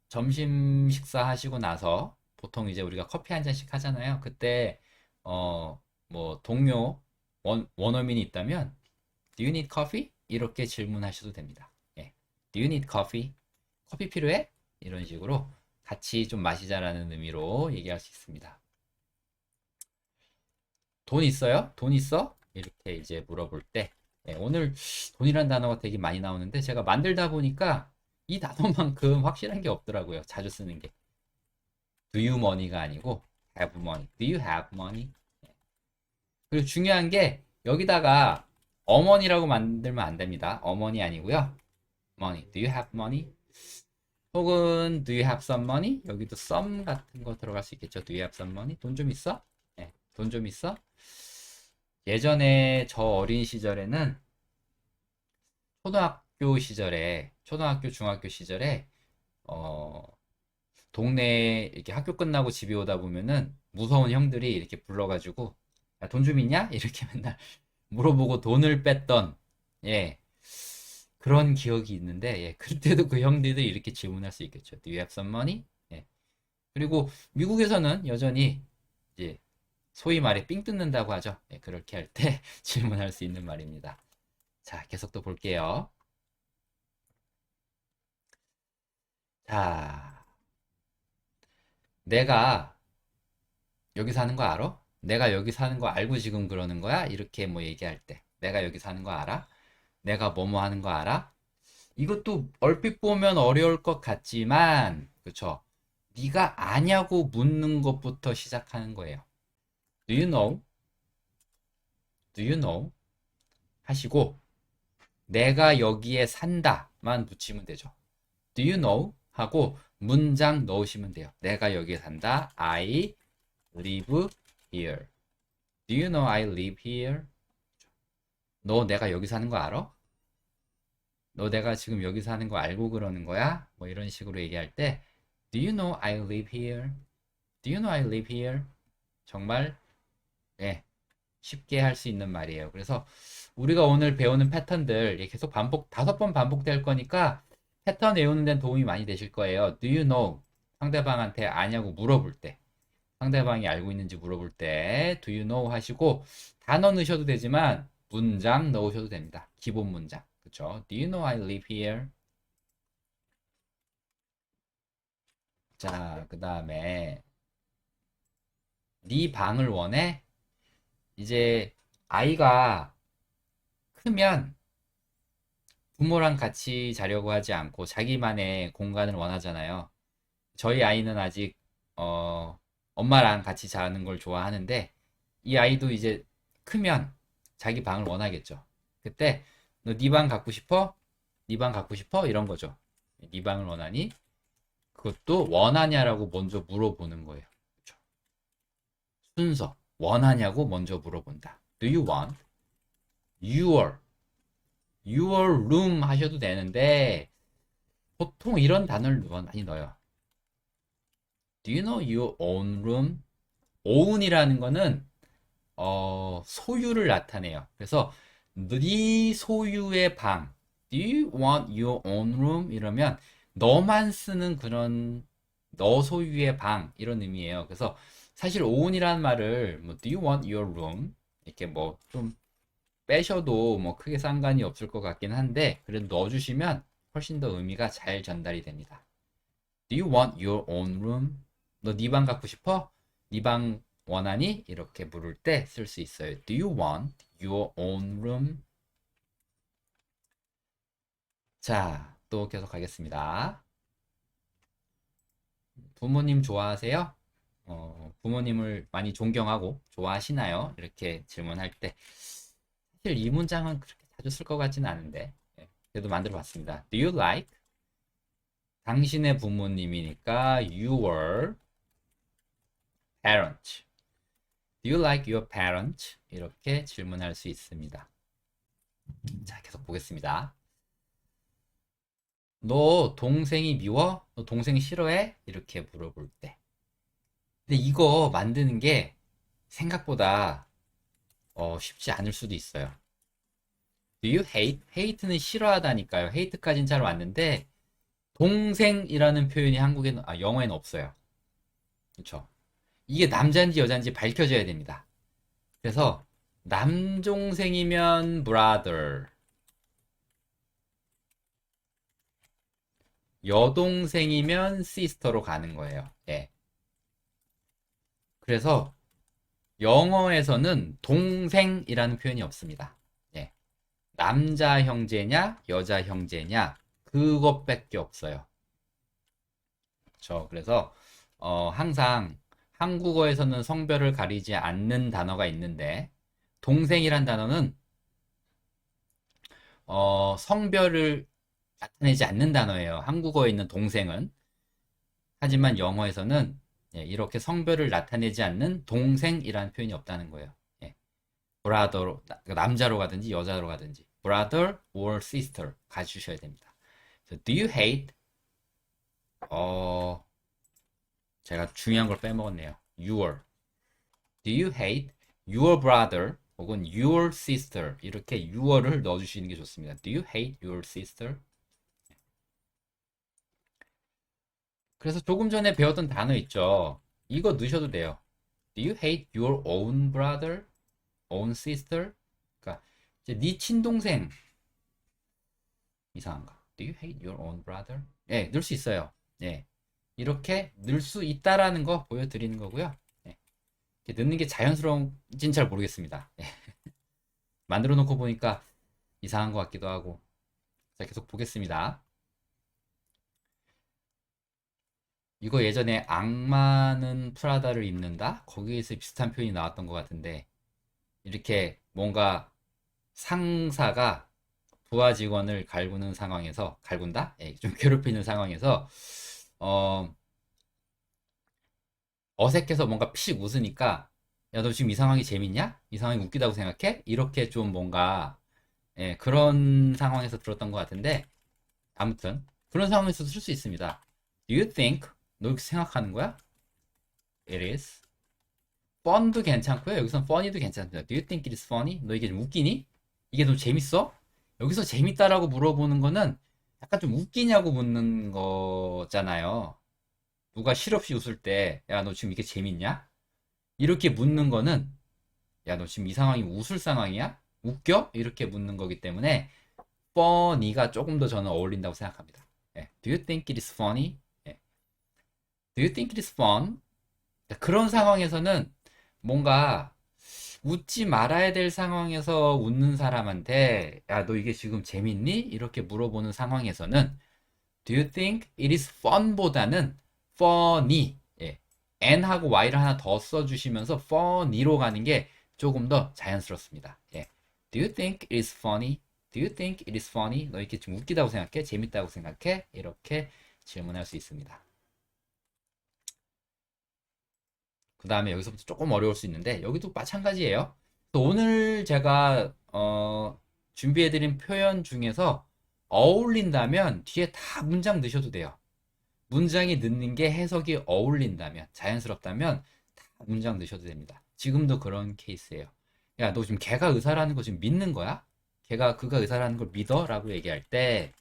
점심 식사 하시고 나서 보통 이제 우리가 커피 한 잔씩 하잖아요. 그때 뭐 동료 원어민이 있다면 Do you need coffee? 이렇게 질문하셔도 됩니다. 예. Do you need coffee? 커피 필요해? 이런 식으로 같이 좀 마시자라는 의미로 얘기할 수 있습니다. 돈 있어요? 돈 있어? 이렇게 이제 물어볼 때 오늘 돈이란 단어가 되게 많이 나오는데 제가 만들다 보니까 이 단어만큼 확실한 게 없더라고요. 자주 쓰는 게. Do you money가 아니고 have money. Do you have money? 그리고 중요한 게 여기다가 어머니라고 만들면 안 됩니다. 어머니 아니고요. money. Do you have money? 혹은 do you have some money? 여기도 some 같은 거 들어갈 수 있겠죠. Do you have some money? 돈 좀 있어? 네, 돈 좀 있어? 예전에 저 어린 시절에는 초등학교, 중학교 시절에 동네에 이렇게 학교 끝나고 집에 오다 보면은 무서운 형들이 이렇게 불러가지고 돈 좀 있냐? 이렇게 맨날 물어보고 돈을 뺐던 예 그런 기억이 있는데 그때도 그 형들이 이렇게 질문할 수 있겠죠. Do you have some money? 그리고 미국에서는 여전히 이제 소위 말해 삥 뜯는다고 하죠. 그렇게 할 때 질문할 수 있는 말입니다. 자, 계속 또 볼게요. 자, 내가 여기 사는 거 알아? 내가 여기 사는 거 알고 지금 그러는 거야? 이렇게 뭐 얘기할 때 내가 여기 사는 거 알아? 내가 뭐뭐 하는 거 알아? 이것도 얼핏 보면 어려울 것 같지만 그쵸? 네가 아냐고 묻는 것부터 시작하는 거예요. Do you know? Do you know? 하시고 내가 여기에 산다만 붙이면 되죠. Do you know? 하고 문장 넣으시면 돼요. 내가 여기에 산다. I live here. Do you know I live here? 너 내가 여기 사는 거 알아? 너 내가 지금 여기 사는 거 알고 그러는 거야? 뭐 이런 식으로 얘기할 때 Do you know I live here? Do you know I live here? 정말 쉽게 할 수 있는 말이에요. 그래서 우리가 오늘 배우는 패턴들 계속 다섯 번 반복될 거니까 패턴 외우는 데는 도움이 많이 되실 거예요. Do you know? 상대방한테 아냐고 물어볼 때, 상대방이 알고 있는지 물어볼 때 Do you know 하시고 단어 넣으셔도 되지만 문장 넣으셔도 됩니다. 기본 문장. 그쵸? Do you know I live here? 자, 그 다음에 네 방을 원해? 이제 아이가 크면 부모랑 같이 자려고 하지 않고 자기만의 공간을 원하잖아요. 저희 아이는 아직 엄마랑 같이 자는 걸 좋아하는데 이 아이도 이제 크면 자기 방을 원하겠죠. 그때 너 네 방 갖고 싶어? 네 방 갖고 싶어? 이런 거죠. 네 방을 원하니? 그것도 원하냐라고 먼저 물어보는 거예요. 그렇죠? 순서 원하냐고 먼저 물어본다. Do you want your room 하셔도 되는데 보통 이런 단어를 많이 넣어요. Do you know your own room? own이라는 거는 소유를 나타내요. 그래서 네 소유의 방. Do you want your own room? 이러면 너만 쓰는 그런 너 소유의 방 이런 의미예요. 그래서 사실 own이라는 말을 뭐 Do you want your room? 이렇게 뭐 좀 빼셔도 뭐 크게 상관이 없을 것 같긴 한데 그래도 넣어주시면 훨씬 더 의미가 잘 전달이 됩니다. Do you want your own room? 너 네 방 갖고 싶어? 네 방 원하니? 이렇게 물을 때 쓸 수 있어요. Do you want your own room? 자, 또 계속 가겠습니다. 부모님 좋아하세요? 부모님을 많이 존경하고 좋아하시나요? 이렇게 질문할 때 사실 이 문장은 그렇게 자주 쓸 것 같지는 않은데 그래도 만들어 봤습니다. Do you like? 당신의 부모님이니까 your parents. Do you like your parents? 이렇게 질문할 수 있습니다. 자, 계속 보겠습니다. 너 동생이 미워? 너 동생 싫어해? 이렇게 물어볼 때. 근데 이거 만드는 게 생각보다 쉽지 않을 수도 있어요. Do you hate? hate는 싫어하다니까요. hate까지는 잘 왔는데 동생이라는 표현이 영어에는 없어요. 그렇죠? 이게 남자인지 여자인지 밝혀져야 됩니다. 그래서 남동생이면 brother, 여동생이면 sister로 가는 거예요. 예. 그래서 영어에서는 동생이라는 표현이 없습니다. 예. 남자 형제냐, 여자 형제냐, 그것밖에 없어요. 그래서 항상 한국어에서는 성별을 가리지 않는 단어가 있는데 동생이란 단어는 성별을 나타내지 않는 단어예요. 한국어에 있는 동생은. 하지만 영어에서는 이렇게 성별을 나타내지 않는 동생이라는 표현이 없다는 거예요. 예. brother, 남자로 가든지 여자로 가든지 brother or sister 가주셔야 됩니다. Do you hate? 제가 중요한 걸 빼먹었네요. your. Do you hate your brother 혹은 your sister 이렇게 your를 넣어주시는 게 좋습니다. Do you hate your sister? 그래서 조금 전에 배웠던 단어 있죠. 이거 넣으셔도 돼요. Do you hate your own brother? own sister? 그러니까 이제 네 친동생 이상한가? Do you hate your own brother? 예, 넣을 수 있어요. 예. 이렇게 넣을 수 있다라는 거 보여드리는 거고요. 예. 이렇게 넣는 게 자연스러운지는 잘 모르겠습니다. 예. 만들어 놓고 보니까 이상한 것 같기도 하고. 자, 계속 보겠습니다. 이거 예전에 악마는 프라다를 입는다? 거기에서 비슷한 표현이 나왔던 것 같은데 이렇게 뭔가 상사가 부하 직원을 갈구는 상황에서 갈군다? 예, 좀 괴롭히는 상황에서 어색해서 뭔가 피식 웃으니까 야, 너 지금 이 상황이 재밌냐? 이 상황이 웃기다고 생각해? 이렇게 좀 뭔가 그런 상황에서 들었던 것 같은데 아무튼 그런 상황에서도 쓸 수 있습니다. Do you think? 너 이렇게 생각하는 거야? It is. fun도 괜찮고요. 여기선 funny도 괜찮습니다. Do you think it is funny? 너 이게 좀 웃기니? 이게 좀 재밌어? 여기서 재밌다라고 물어보는 거는 약간 좀 웃기냐고 묻는 거잖아요. 누가 실없이 웃을 때, 야, 너 지금 이게 재밌냐? 이렇게 묻는 거는, 야, 너 지금 이 상황이 웃을 상황이야? 웃겨? 이렇게 묻는 거기 때문에, funny가 조금 더 저는 어울린다고 생각합니다. 예. Do you think it is funny? 예. Do you think it is fun? 그런 상황에서는 뭔가 웃지 말아야 될 상황에서 웃는 사람한테, 야, 너 이게 지금 재밌니? 이렇게 물어보는 상황에서는, Do you think it is fun? 보다는 funny. 예. n하고 y를 하나 더 써주시면서 funny로 가는 게 조금 더 자연스럽습니다. 예. Do you think it is funny? Do you think it is funny? 너 이렇게 좀 웃기다고 생각해? 재밌다고 생각해? 이렇게 질문할 수 있습니다. 그 다음에 여기서부터 조금 어려울 수 있는데 여기도 마찬가지예요. 오늘 제가 준비해드린 표현 중에서 어울린다면 뒤에 다 문장 넣으셔도 돼요. 문장이 넣는 게 해석이 어울린다면, 자연스럽다면 다 문장 넣으셔도 됩니다. 지금도 그런 케이스예요. 야, 너 지금 걔가 의사라는 거 지금 믿는 거야? 그가 의사라는 걸 믿어? 라고 얘기할 때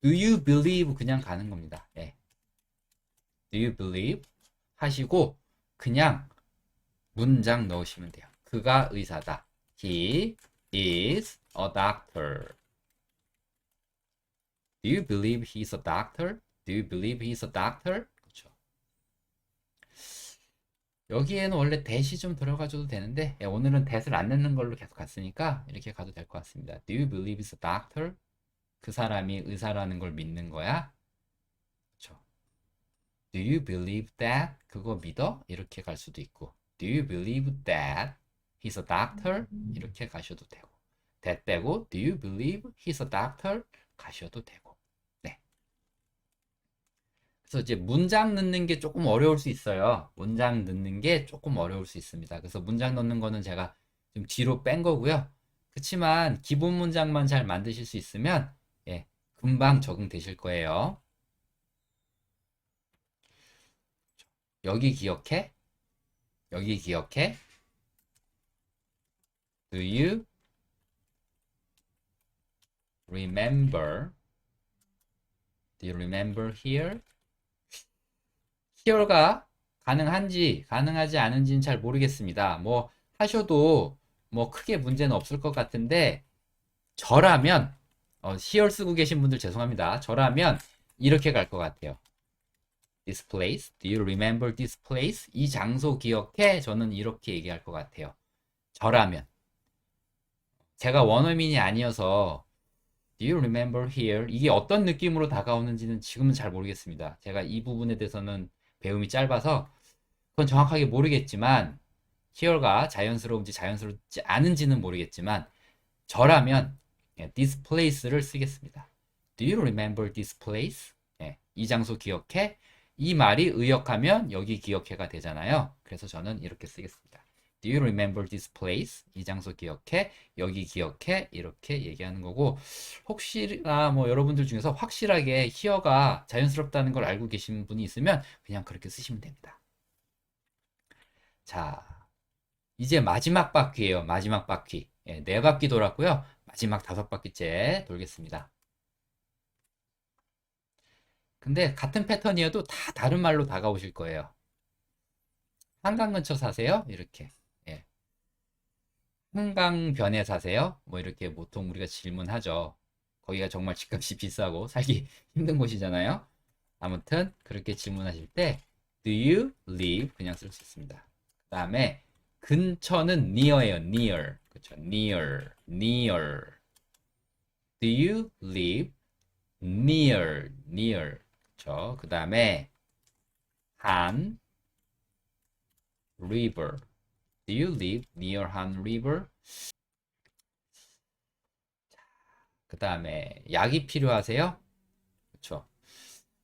Do you believe? 그냥 가는 겁니다. 예. Do you believe? 하시고 그냥 문장 넣으시면 돼요. 그가 의사다. He is a doctor. Do you believe he's a doctor? Do you believe he's a doctor? 그렇죠. 여기에는 원래 that이 좀 들어가줘도 되는데 오늘은 that을 안 넣는 걸로 계속 갔으니까 이렇게 가도 될 것 같습니다. Do you believe he's a doctor? 그 사람이 의사라는 걸 믿는 거야? 그렇죠. Do you believe that? 그거 믿어? 이렇게 갈 수도 있고 Do you believe that he's a doctor? 이렇게 가셔도 되고 that 빼고 Do you believe he's a doctor? 가셔도 되고 네. 그래서 이제 문장 넣는 게 조금 어려울 수 있어요. 문장 넣는 게 조금 어려울 수 있습니다. 그래서 문장 넣는 거는 제가 좀 뒤로 뺀 거고요. 그렇지만 기본 문장만 잘 만드실 수 있으면 예, 금방 적응되실 거예요. 여기 기억해? 여기 기억해? Do you remember? Do you remember here? here가 가능한지 가능하지 않은지는 잘 모르겠습니다. 뭐 하셔도 뭐 크게 문제는 없을 것 같은데 저라면 here 쓰고 계신 분들 죄송합니다. 저라면 이렇게 갈 것 같아요. This place, do you remember this place? 이 장소 기억해? 저는 이렇게 얘기할 것 같아요. 저라면 제가 원어민이 아니어서 Do you remember here? 이게 어떤 느낌으로 다가오는지는 지금은 잘 모르겠습니다. 제가 이 부분에 대해서는 배움이 짧아서 그건 정확하게 모르겠지만 here가 자연스러운지 자연스럽지 않은지는 모르겠지만 저라면 this place를 쓰겠습니다. Do you remember this place? 이 장소 기억해? 이 말이 의역하면 여기 기억해가 되잖아요. 그래서 저는 이렇게 쓰겠습니다. Do you remember this place? 이 장소 기억해? 여기 기억해? 이렇게 얘기하는 거고 혹시나 뭐 여러분들 중에서 확실하게 here가 자연스럽다는 걸 알고 계신 분이 있으면 그냥 그렇게 쓰시면 됩니다. 자, 이제 마지막 바퀴예요. 마지막 바퀴. 네 바퀴 돌았고요. 마지막 5바퀴째 돌겠습니다. 근데 같은 패턴이어도 다 다른 말로 다가오실 거예요. 한강 근처 사세요? 이렇게. 예. 한강변에 사세요? 뭐 이렇게 보통 우리가 질문하죠. 거기가 정말 집값이 비싸고 살기 힘든 곳이잖아요. 아무튼 그렇게 질문하실 때 Do you live? 그냥 쓸 수 있습니다. 그 다음에 근처는 near예요. near. 그렇죠. near. near. Do you live near? near. 그렇죠. 그 다음에 한 river. Do you live near 한 river? 그 다음에 약이 필요하세요? 그렇죠.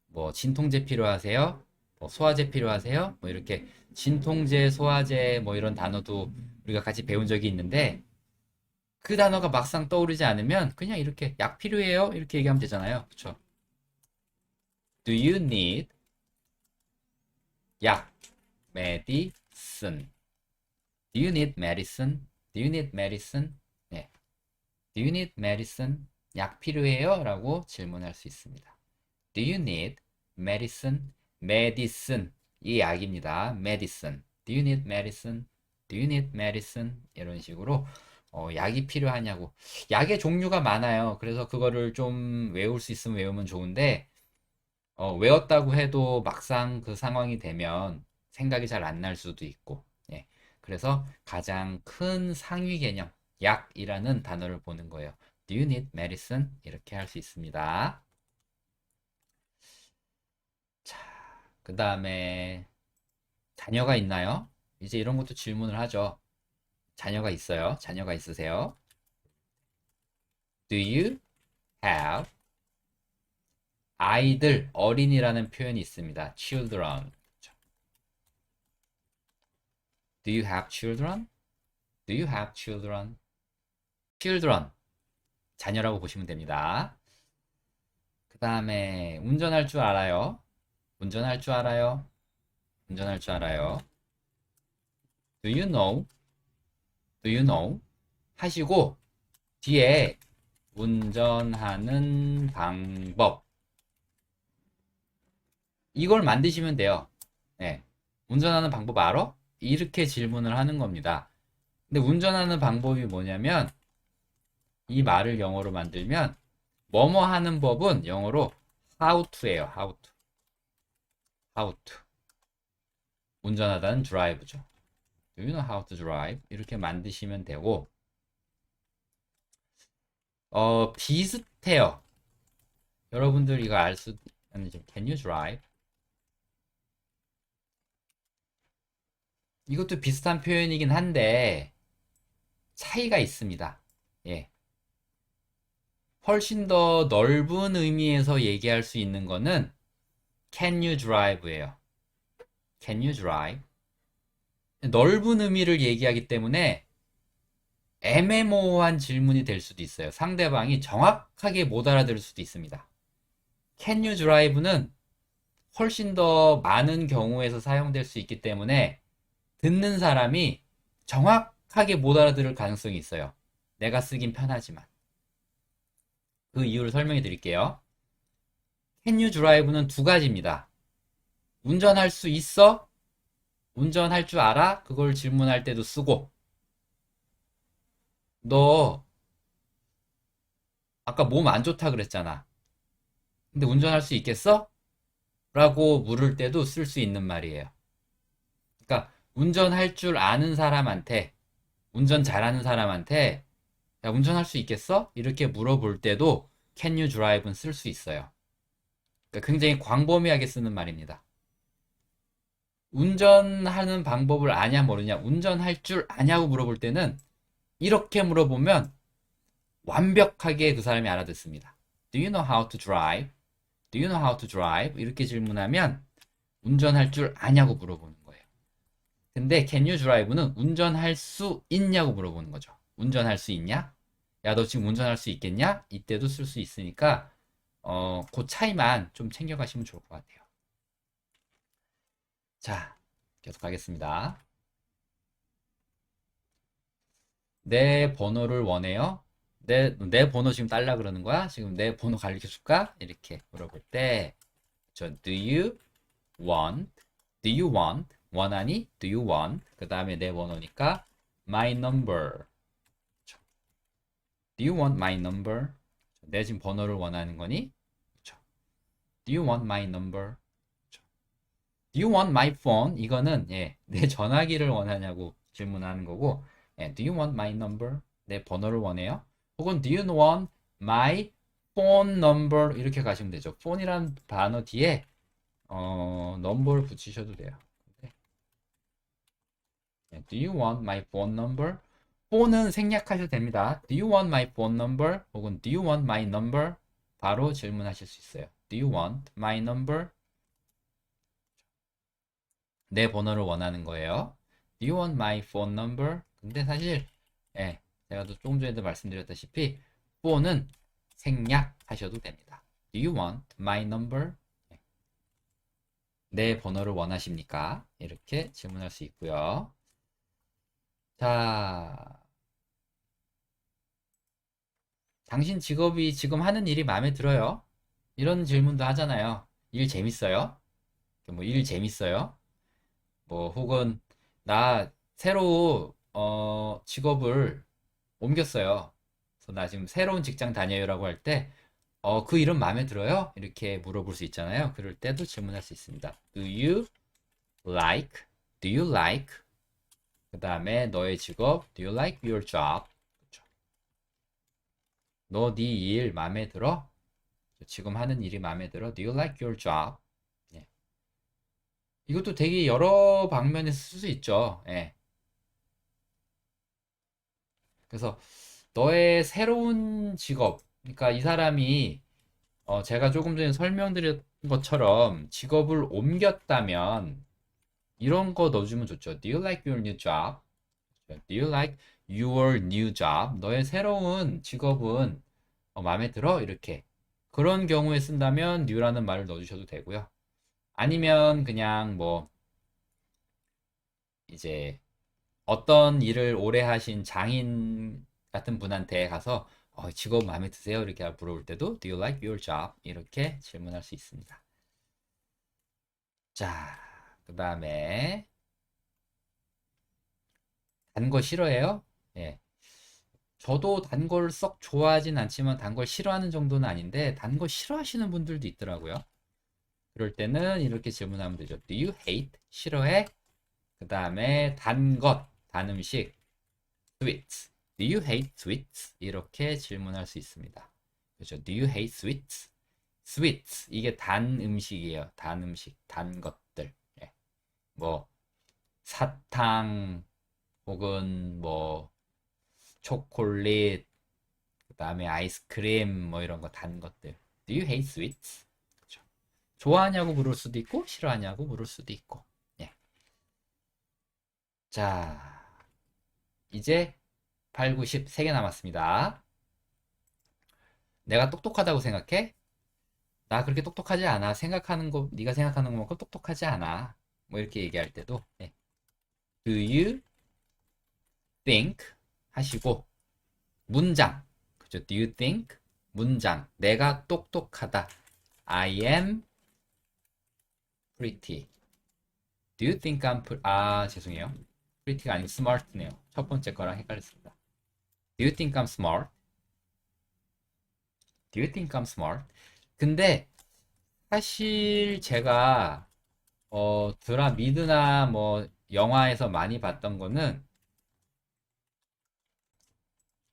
뭐 진통제 필요하세요? 뭐 소화제 필요하세요? 뭐 이렇게 진통제, 소화제 뭐 이런 단어도 우리가 같이 배운 적이 있는데 그 단어가 막상 떠오르지 않으면 그냥 이렇게 약 필요해요? 이렇게 얘기하면 되잖아요. 그렇죠? Do you need 약, medicine? Do you need medicine? Do you need medicine? 네. Do you need medicine? 약 필요해요? 라고 질문할 수 있습니다. Do you need medicine? medicine. 이 약입니다. medicine. Do you need medicine? Do you need medicine? 이런 식으로 약이 필요하냐고. 약의 종류가 많아요. 그래서 그거를 좀 외울 수 있으면 외우면 좋은데 외웠다고 해도 막상 그 상황이 되면 생각이 잘 안 날 수도 있고. 예. 그래서 가장 큰 상위 개념, 약이라는 단어를 보는 거예요. Do you need medicine? 이렇게 할 수 있습니다. 자, 그 다음에 자녀가 있나요? 이제 이런 것도 질문을 하죠. 자녀가 있어요? 자녀가 있으세요? Do you have 아이들, 어린이라는 표현이 있습니다. children. Do you have children? Do you have children? children. 자녀라고 보시면 됩니다. 그 다음에 운전할 줄 알아요? 운전할 줄 알아요? 운전할 줄 알아요? Do you know? Do you know? 하시고 뒤에 운전하는 방법 이걸 만드시면 돼요. 네. 운전하는 방법 알아? 이렇게 질문을 하는 겁니다. 근데 운전하는 방법이 뭐냐면 이 말을 영어로 만들면 뭐뭐 하는 법은 영어로 how to예요. how to. how to. 운전하다는 drive죠. Do you know how to drive? 이렇게 만드시면 되고 비슷해요. 여러분들 이거 알 수 있는지 Can you drive? 이것도 비슷한 표현이긴 한데 차이가 있습니다. 예. 훨씬 더 넓은 의미에서 얘기할 수 있는 거는 Can you drive예요. Can you drive? 넓은 의미를 얘기하기 때문에 애매모호한 질문이 될 수도 있어요. 상대방이 정확하게 못 알아들을 수도 있습니다. Can you drive는 훨씬 더 많은 경우에서 사용될 수 있기 때문에 듣는 사람이 정확하게 못 알아들을 가능성이 있어요. 내가 쓰긴 편하지만. 그 이유를 설명해 드릴게요. Can you drive는 두 가지입니다. 운전할 수 있어? 운전할 줄 알아? 그걸 질문할 때도 쓰고 너 아까 몸 안 좋다 그랬잖아. 근데 운전할 수 있겠어? 라고 물을 때도 쓸 수 있는 말이에요. 그러니까 운전할 줄 아는 사람한테 운전 잘하는 사람한테 야, 운전할 수 있겠어? 이렇게 물어볼 때도 Can you drive는 쓸 수 있어요. 그러니까 굉장히 광범위하게 쓰는 말입니다. 운전하는 방법을 아냐 모르냐, 운전할 줄 아냐고 물어볼 때는 이렇게 물어보면 완벽하게 그 사람이 알아듣습니다. Do you know how to drive? Do you know how to drive? 이렇게 질문하면 운전할 줄 아냐고 물어보는 거예요. 근데 Can you drive는 운전할 수 있냐고 물어보는 거죠. 운전할 수 있냐? 야, 너 지금 운전할 수 있겠냐? 이때도 쓸 수 있으니까 그 차이만 좀 챙겨가시면 좋을 것 같아요. 자, 계속 가겠습니다. 내 번호를 원해요? 내 번호 지금 달라 그러는 거야? 지금 내 번호 가르쳐 줄까? 이렇게 물어볼 때, do you want? Do you want? 원하니? Do you want? 그 다음에 내 번호니까 my number. Do you want my number? 내 지금 번호를 원하는 거니? Do you want my number? Do you want my phone? 이거는 내 전화기를 원하냐고 질문하는 거고, Do you want my number? 내 번호를 원해요? 혹은 Do you want my phone number? 이렇게 가시면 되죠. phone이란 단어 뒤에 number를 붙이셔도 돼요. Do you want my phone number? phone은 생략하셔도 됩니다. Do you want my phone number? 혹은 Do you want my number? 바로 질문하실 수 있어요. Do you want my number? 내 번호를 원하는 거예요. Do you want my phone number? 근데 사실 제가 또 조금 전에도 말씀드렸다시피 phone은 생략하셔도 됩니다. Do you want my number? 내 번호를 원하십니까? 이렇게 질문할 수 있고요. 자, 당신 직업이 지금 하는 일이 마음에 들어요? 이런 질문도 하잖아요. 일 재밌어요? 뭐 일 재밌어요? 뭐 혹은 나 새로 직업을 옮겼어요. 그래서 나 지금 새로운 직장 다녀요라고 할 때 그 이름 마음에 들어요? 이렇게 물어볼 수 있잖아요. 그럴 때도 질문할 수 있습니다. Do you like? Do you like? 그 다음에 너의 직업 Do you like your job? 그렇죠. 너 네 일 마음에 들어? 지금 하는 일이 마음에 들어? Do you like your job? 예. 이것도 되게 여러 방면에서 쓸 수 있죠. 예. 그래서 너의 새로운 직업, 그러니까 이 사람이 제가 조금 전에 설명드린 것처럼 직업을 옮겼다면 이런 거 넣어주면 좋죠. Do you like your new job? Do you like your new job? 너의 새로운 직업은 마음에 들어? 이렇게. 그런 경우에 쓴다면 new라는 말을 넣어주셔도 되고요. 아니면 그냥 뭐 이제 어떤 일을 오래 하신 장인 같은 분한테 가서 직업 마음에 드세요? 이렇게 물어볼 때도 Do you like your job? 이렇게 질문할 수 있습니다. 자, 그 다음에 단 거 싫어해요? 예. 저도 단 걸 썩 좋아하진 않지만 단 걸 싫어하는 정도는 아닌데 단 거 싫어하시는 분들도 있더라고요. 그럴 때는 이렇게 질문하면 되죠. Do you hate? 싫어해? 그 다음에 단 것, 단 음식, sweets. Do you hate sweets? 이렇게 질문할 수 있습니다. 그렇죠. Do you hate sweets? sweets. 이게 단 음식이에요. 단 음식, 단 것들. 예. 뭐 사탕 혹은 뭐 초콜릿, 그 다음에 아이스크림 뭐 이런 거 단 것들. Do you hate sweets? 그렇죠. 좋아하냐고 물을 수도 있고 싫어하냐고 물을 수도 있고. 예. 자, 이제 8, 9, 10 3개 남았습니다. 내가 똑똑하다고 생각해? 나 그렇게 똑똑하지 않아. 생각하는 거, 네가 생각하는 것만큼 똑똑하지 않아. 뭐 이렇게 얘기할 때도 예. Do you think 하시고 문장. 그죠? Do you think? 문장. 내가 똑똑하다. I am pretty. Do you think I'm 죄송해요. pretty가 아니고 smart네요. 첫 번째 거랑 헷갈렸습니다. Do you think I'm smart? Do you think I'm smart? 근데 사실 제가 미드나 뭐 영화에서 많이 봤던 거는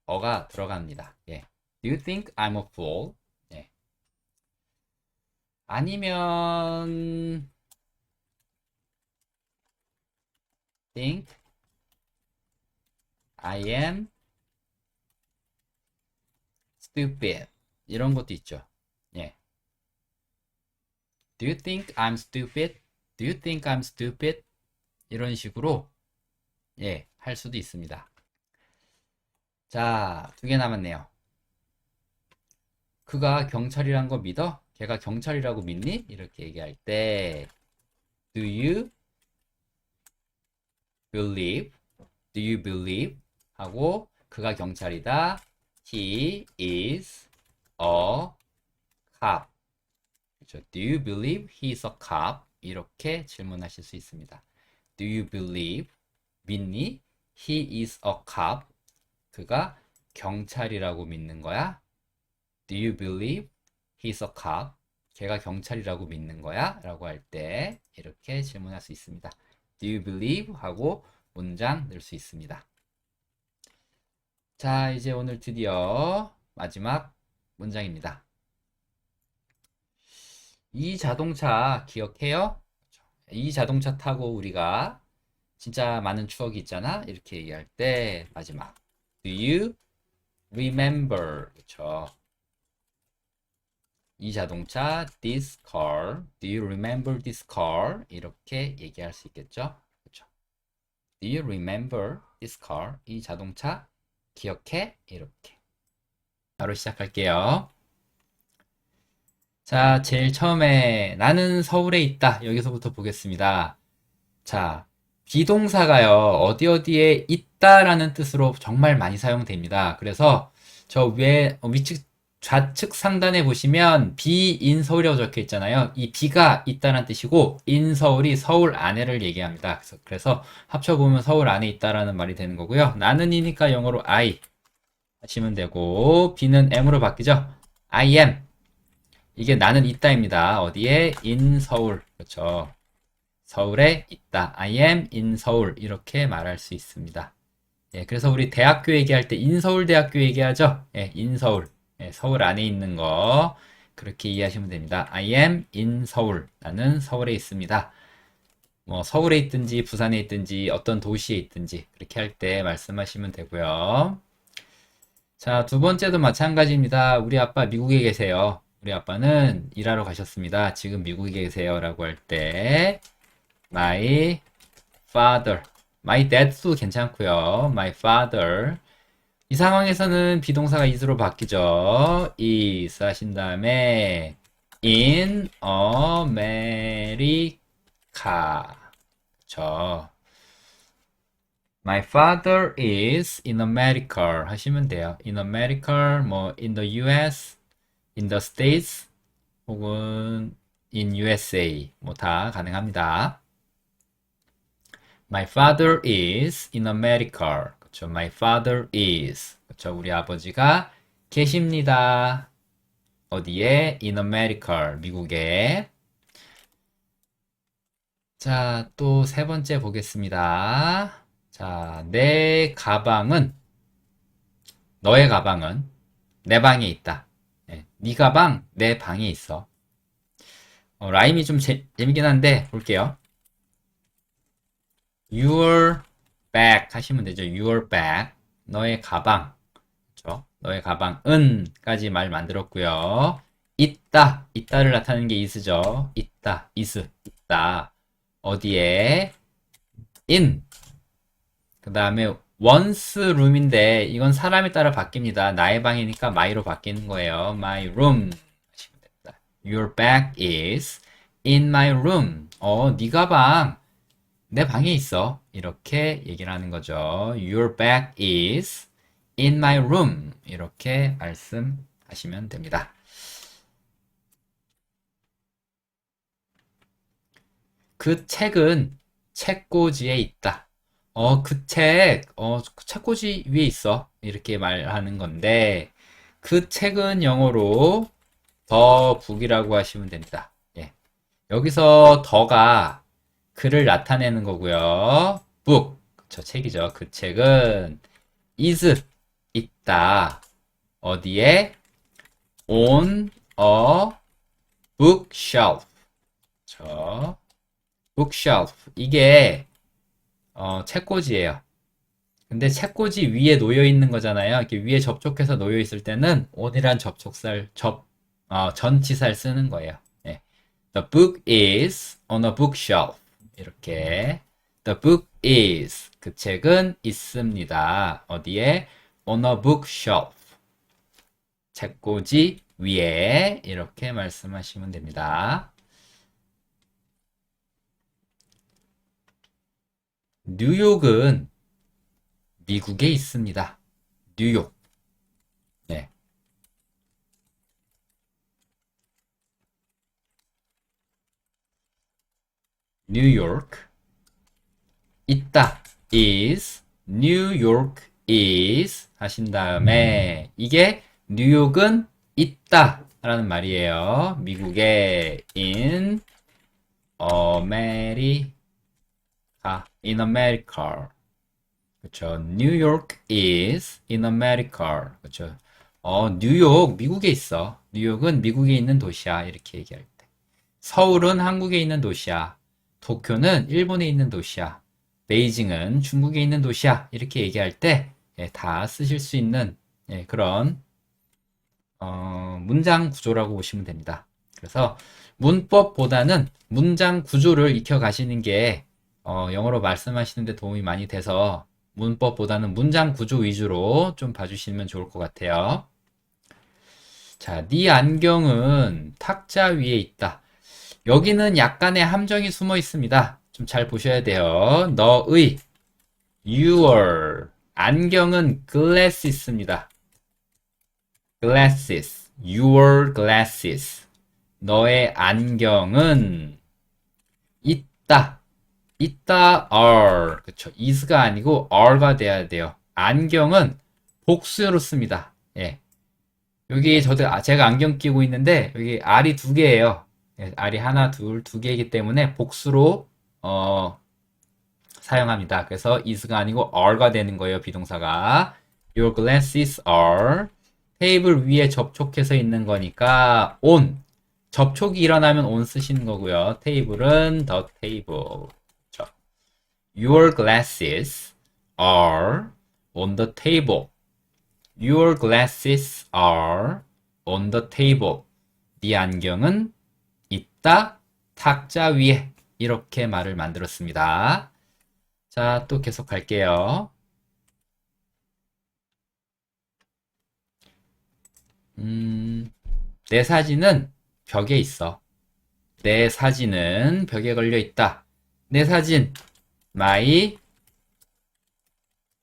어가 들어갑니다. 예. Do you think I'm a fool? 예. 아니면 think I am stupid. 이런 것도 있죠. 예. Do you think I'm stupid? Do you think I'm stupid? 이런 식으로 예, 할 수도 있습니다. 자, 2개 남았네요. 그가 경찰이란 거 믿어? 걔가 경찰이라고 믿니? 이렇게 얘기할 때 Do you believe? Do you believe? 하고 그가 경찰이다. He is a cop. 그렇죠. Do you believe he is a cop? 이렇게 질문하실 수 있습니다. Do you believe? 믿니? He is a cop. 그가 경찰이라고 믿는 거야? Do you believe he's a cop? 걔가 경찰이라고 믿는 거야? 라고 할 때 이렇게 질문할 수 있습니다. Do you believe? 하고 문장 넣을 수 있습니다. 자, 이제 오늘 드디어 마지막 문장입니다. 이 자동차 기억해요? 이 자동차 타고 우리가 진짜 많은 추억이 있잖아? 이렇게 얘기할 때 마지막 Do you remember? 그렇죠. 이 자동차, this car. Do you remember this car? 이렇게 얘기할 수 있겠죠? 그렇죠. Do you remember this car? 이 자동차 기억해? 이렇게. 바로 시작할게요. 자, 제일 처음에 나는 서울에 있다. 여기서부터 보겠습니다. 자, 비동사가요. 어디 어디에 있다라는 뜻으로 정말 많이 사용됩니다. 그래서 저 위에 좌측 상단에 보시면 be in 서울이라고 적혀 있잖아요. 이 be가 있다는 뜻이고 in 서울이 서울 안에를 얘기합니다. 그래서 합쳐보면 서울 안에 있다라는 말이 되는 거고요. 나는이니까 영어로 I 하시면 되고 be는 am으로 바뀌죠. I am. 이게 나는 있다입니다. 어디에? in 서울. 그렇죠. 서울에 있다. I am in 서울. 이렇게 말할 수 있습니다. 예, 그래서 우리 대학교 얘기할 때 인서울대학교 얘기하죠? 예, 인서울. 예, 서울 안에 있는 거. 그렇게 이해하시면 됩니다. I am in 서울. 나는 서울에 있습니다. 뭐, 서울에 있든지, 부산에 있든지, 어떤 도시에 있든지, 그렇게 할 때 말씀하시면 되고요. 자, 두 번째도 마찬가지입니다. 우리 아빠 미국에 계세요. 우리 아빠는 일하러 가셨습니다. 지금 미국에 계세요. 라고 할 때, my father. My dad도 괜찮고요. My father. 이 상황에서는 비동사가 is로 바뀌죠. is 하신 다음에 in America. 그쵸. My father is in America 하시면 돼요. In America, 뭐 in the US, in the States, 혹은 in USA 뭐 다 가능합니다. My father is in America. 그렇죠. My father is. 그렇죠. 우리 아버지가 계십니다. 어디에? In America. 미국에. 자, 또 세 번째 보겠습니다. 자, 너의 가방은 내 방에 있다. 네, 네 가방 내 방에 있어. 라임이 좀 재밌긴 한데 볼게요. Your bag 하시면 되죠. Your bag. 너의 가방. 그렇죠? 너의 가방은까지 말 만들었고요. 있다를 나타내는 게 is죠. 있다. 어디에? in. 그 다음에 once room인데 이건 사람에 따라 바뀝니다. 나의 방이니까 my로 바뀌는 거예요. My room 하시면 됩니다. Your bag is in my room. 네 가방 내 방에 있어. 이렇게 얘기를 하는 거죠. Your bag is in my room. 이렇게 말씀하시면 됩니다. 그 책은 책꽂이에 있다. 그 책꽂이 위에 있어. 이렇게 말하는 건데, 그 책은 영어로 the book이라고 하시면 됩니다. 예. 여기서 더가 그를 나타내는 거고요. book, 저 책이죠. 그 책은 is, 있다. 어디에? on a bookshelf. 저 bookshelf. 이게 책꽂이예요. 근데 책꽂이 위에 놓여 있는 거잖아요. 이렇게 위에 접촉해서 놓여 있을 때는 on이란 전치사를 쓰는 거예요. 예. The book is on a bookshelf. 이렇게 The book is 그 책은 있습니다. 어디에? On a bookshelf. 책꽂이 위에 이렇게 말씀하시면 됩니다. 뉴욕은 미국에 있습니다. 뉴욕. 네. 뉴욕. 있다. is. 뉴욕 is 하신 다음에 이게 뉴욕은 있다 라는 말이에요. 미국에 in America. in America. 그렇죠. New York is in America. 그렇죠. 뉴욕 미국에 있어. 뉴욕은 미국에 있는 도시야. 이렇게 얘기할 때. 서울은 한국에 있는 도시야. 도쿄는 일본에 있는 도시야. 베이징은 중국에 있는 도시야. 이렇게 얘기할 때 다 쓰실 수 있는 그런 문장 구조라고 보시면 됩니다. 그래서 문법보다는 문장 구조를 익혀 가시는 게 영어로 말씀하시는데 도움이 많이 돼서 문법보다는 문장 구조 위주로 좀 봐주시면 좋을 것 같아요. 자, 네 안경은 탁자 위에 있다. 여기는 약간의 함정이 숨어 있습니다. 좀 잘 보셔야 돼요. 너의 your 안경은 glass 있습니다. glasses, your glasses. 너의 안경은 있다. 있다, are. 그쵸. is가 아니고 are가 돼야 돼요. 안경은 복수로 씁니다. 예. 여기 제가 안경 끼고 있는데, 여기 R이 두 개예요. 예, R이 하나, 둘, 두 개이기 때문에 복수로, 사용합니다. 그래서 is가 아니고 are가 되는 거예요, 비동사가. Your glasses are. 테이블 위에 접촉해서 있는 거니까, on. 접촉이 일어나면 on 쓰시는 거고요. 테이블은 the table. 그렇죠. Your glasses are on the table. Your glasses are on the table. 네 안경은 있다 탁자 위에. 이렇게 말을 만들었습니다. 자, 또 계속 갈게요. 내 사진은 벽에 있어. 내 사진은 벽에 걸려 있다. 내 사진, my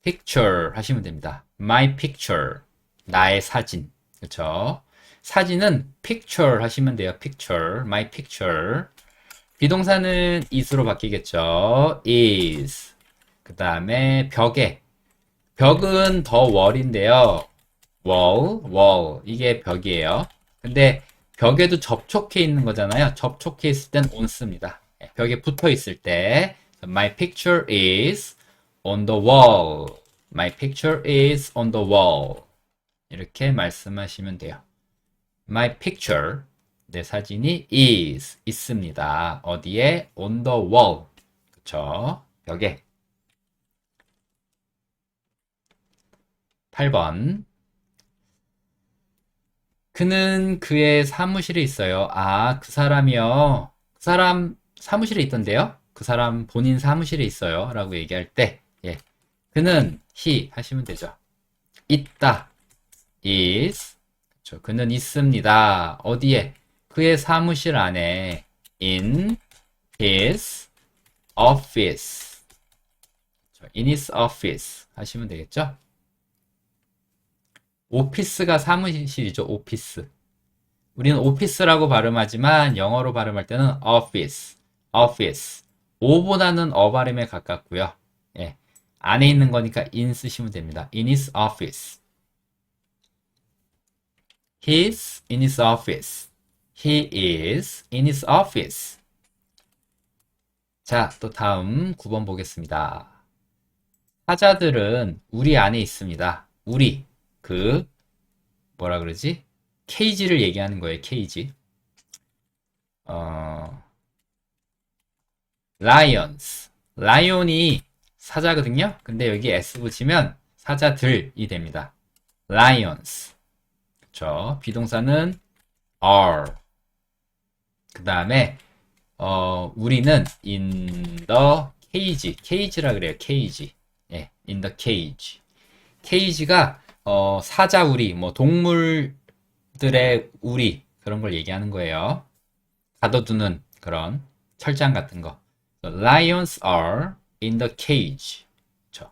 picture 하시면 됩니다. my picture, 나의 사진. 그쵸? 사진은 picture 하시면 돼요. picture, my picture. 비동사는 is로 바뀌겠죠. is. 그 다음에 벽에. 벽은 더 wall인데요. wall. 이게 벽이에요. 근데 벽에도 접촉해 있는 거잖아요. 접촉해 있을 땐 on 씁니다. 벽에 붙어 있을 때 my picture is on the wall. My picture is on the wall. 이렇게 말씀하시면 돼요. My picture, 내 사진이 is, 있습니다. 어디에? On the wall. 그쵸? 벽에. 8번. 그는 그의 사무실에 있어요. 아, 그 사람이요. 그 사람 사무실에 있던데요? 그 사람 본인 사무실에 있어요. 라고 얘기할 때, 예. 그는 he 하시면 되죠. 있다. is. 그쵸. 그는 있습니다. 어디에? 그의 사무실 안에. in his office. 그쵸. in his office 하시면 되겠죠? 오피스가 사무실이죠. 오피스. 우리는 오피스라고 발음하지만 영어로 발음할 때는 office. o보다는 어 발음에 가깝고요. 예. 안에 있는 거니까 in 쓰시면 됩니다. in his office. He's in his office. He is in his office. 자, 또 다음 9번 보겠습니다. 사자들은 우리 안에 있습니다. 우리, 뭐라 그러지? 케이지를 얘기하는 거예요, 케이지. lions. 라이온이 사자거든요? 근데 여기 s 붙이면 사자들이 됩니다. lions. 그쵸. 비동사는 are. 그 다음에, 우리는 in the cage라 그래요, cage. 예, in the cage. cage가, 사자우리, 뭐, 동물들의 우리, 그런 걸 얘기하는 거예요. 가둬두는 그런 철장 같은 거. Lions are in the cage. 그쵸.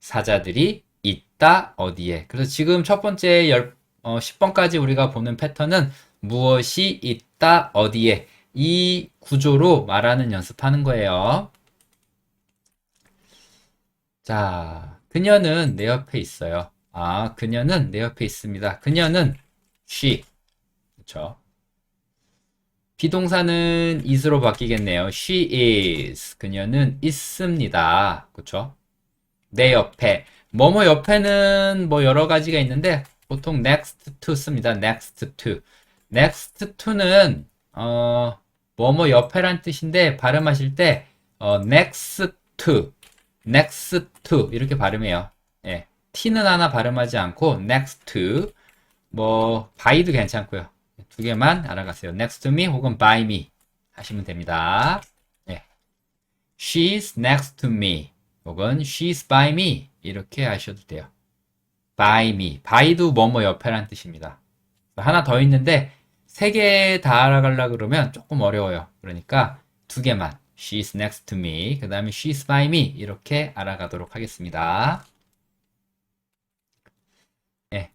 사자들이 있다, 어디에. 그래서 지금 첫 번째 10번까지 우리가 보는 패턴은 무엇이 있다, 어디에. 이 구조로 말하는 연습하는 거예요. 자, 그녀는 내 옆에 있어요. 아, 그녀는 내 옆에 있습니다. 그녀는 she. 그쵸. 비동사는 is로 바뀌겠네요. She is. 그녀는 있습니다. 그쵸? 내 옆에. 뭐뭐 옆에는 뭐 여러 가지가 있는데 보통 next to 씁니다. next to. next to는 뭐뭐 옆에란 뜻인데 발음하실 때 next to 이렇게 발음해요. 예. t는 하나 발음하지 않고 next to 뭐 by도 괜찮고요. 두 개만 알아가세요. next to me 혹은 by me 하시면 됩니다. 예. She's next to me 혹은 she's by me 이렇게 하셔도 돼요. by me. by도 뭐뭐 옆에란 뜻입니다. 하나 더 있는데 세 개 다 알아가려고 그러면 조금 어려워요. 그러니까 두 개만 she's next to me 그 다음에 she's by me 이렇게 알아가도록 하겠습니다. 예.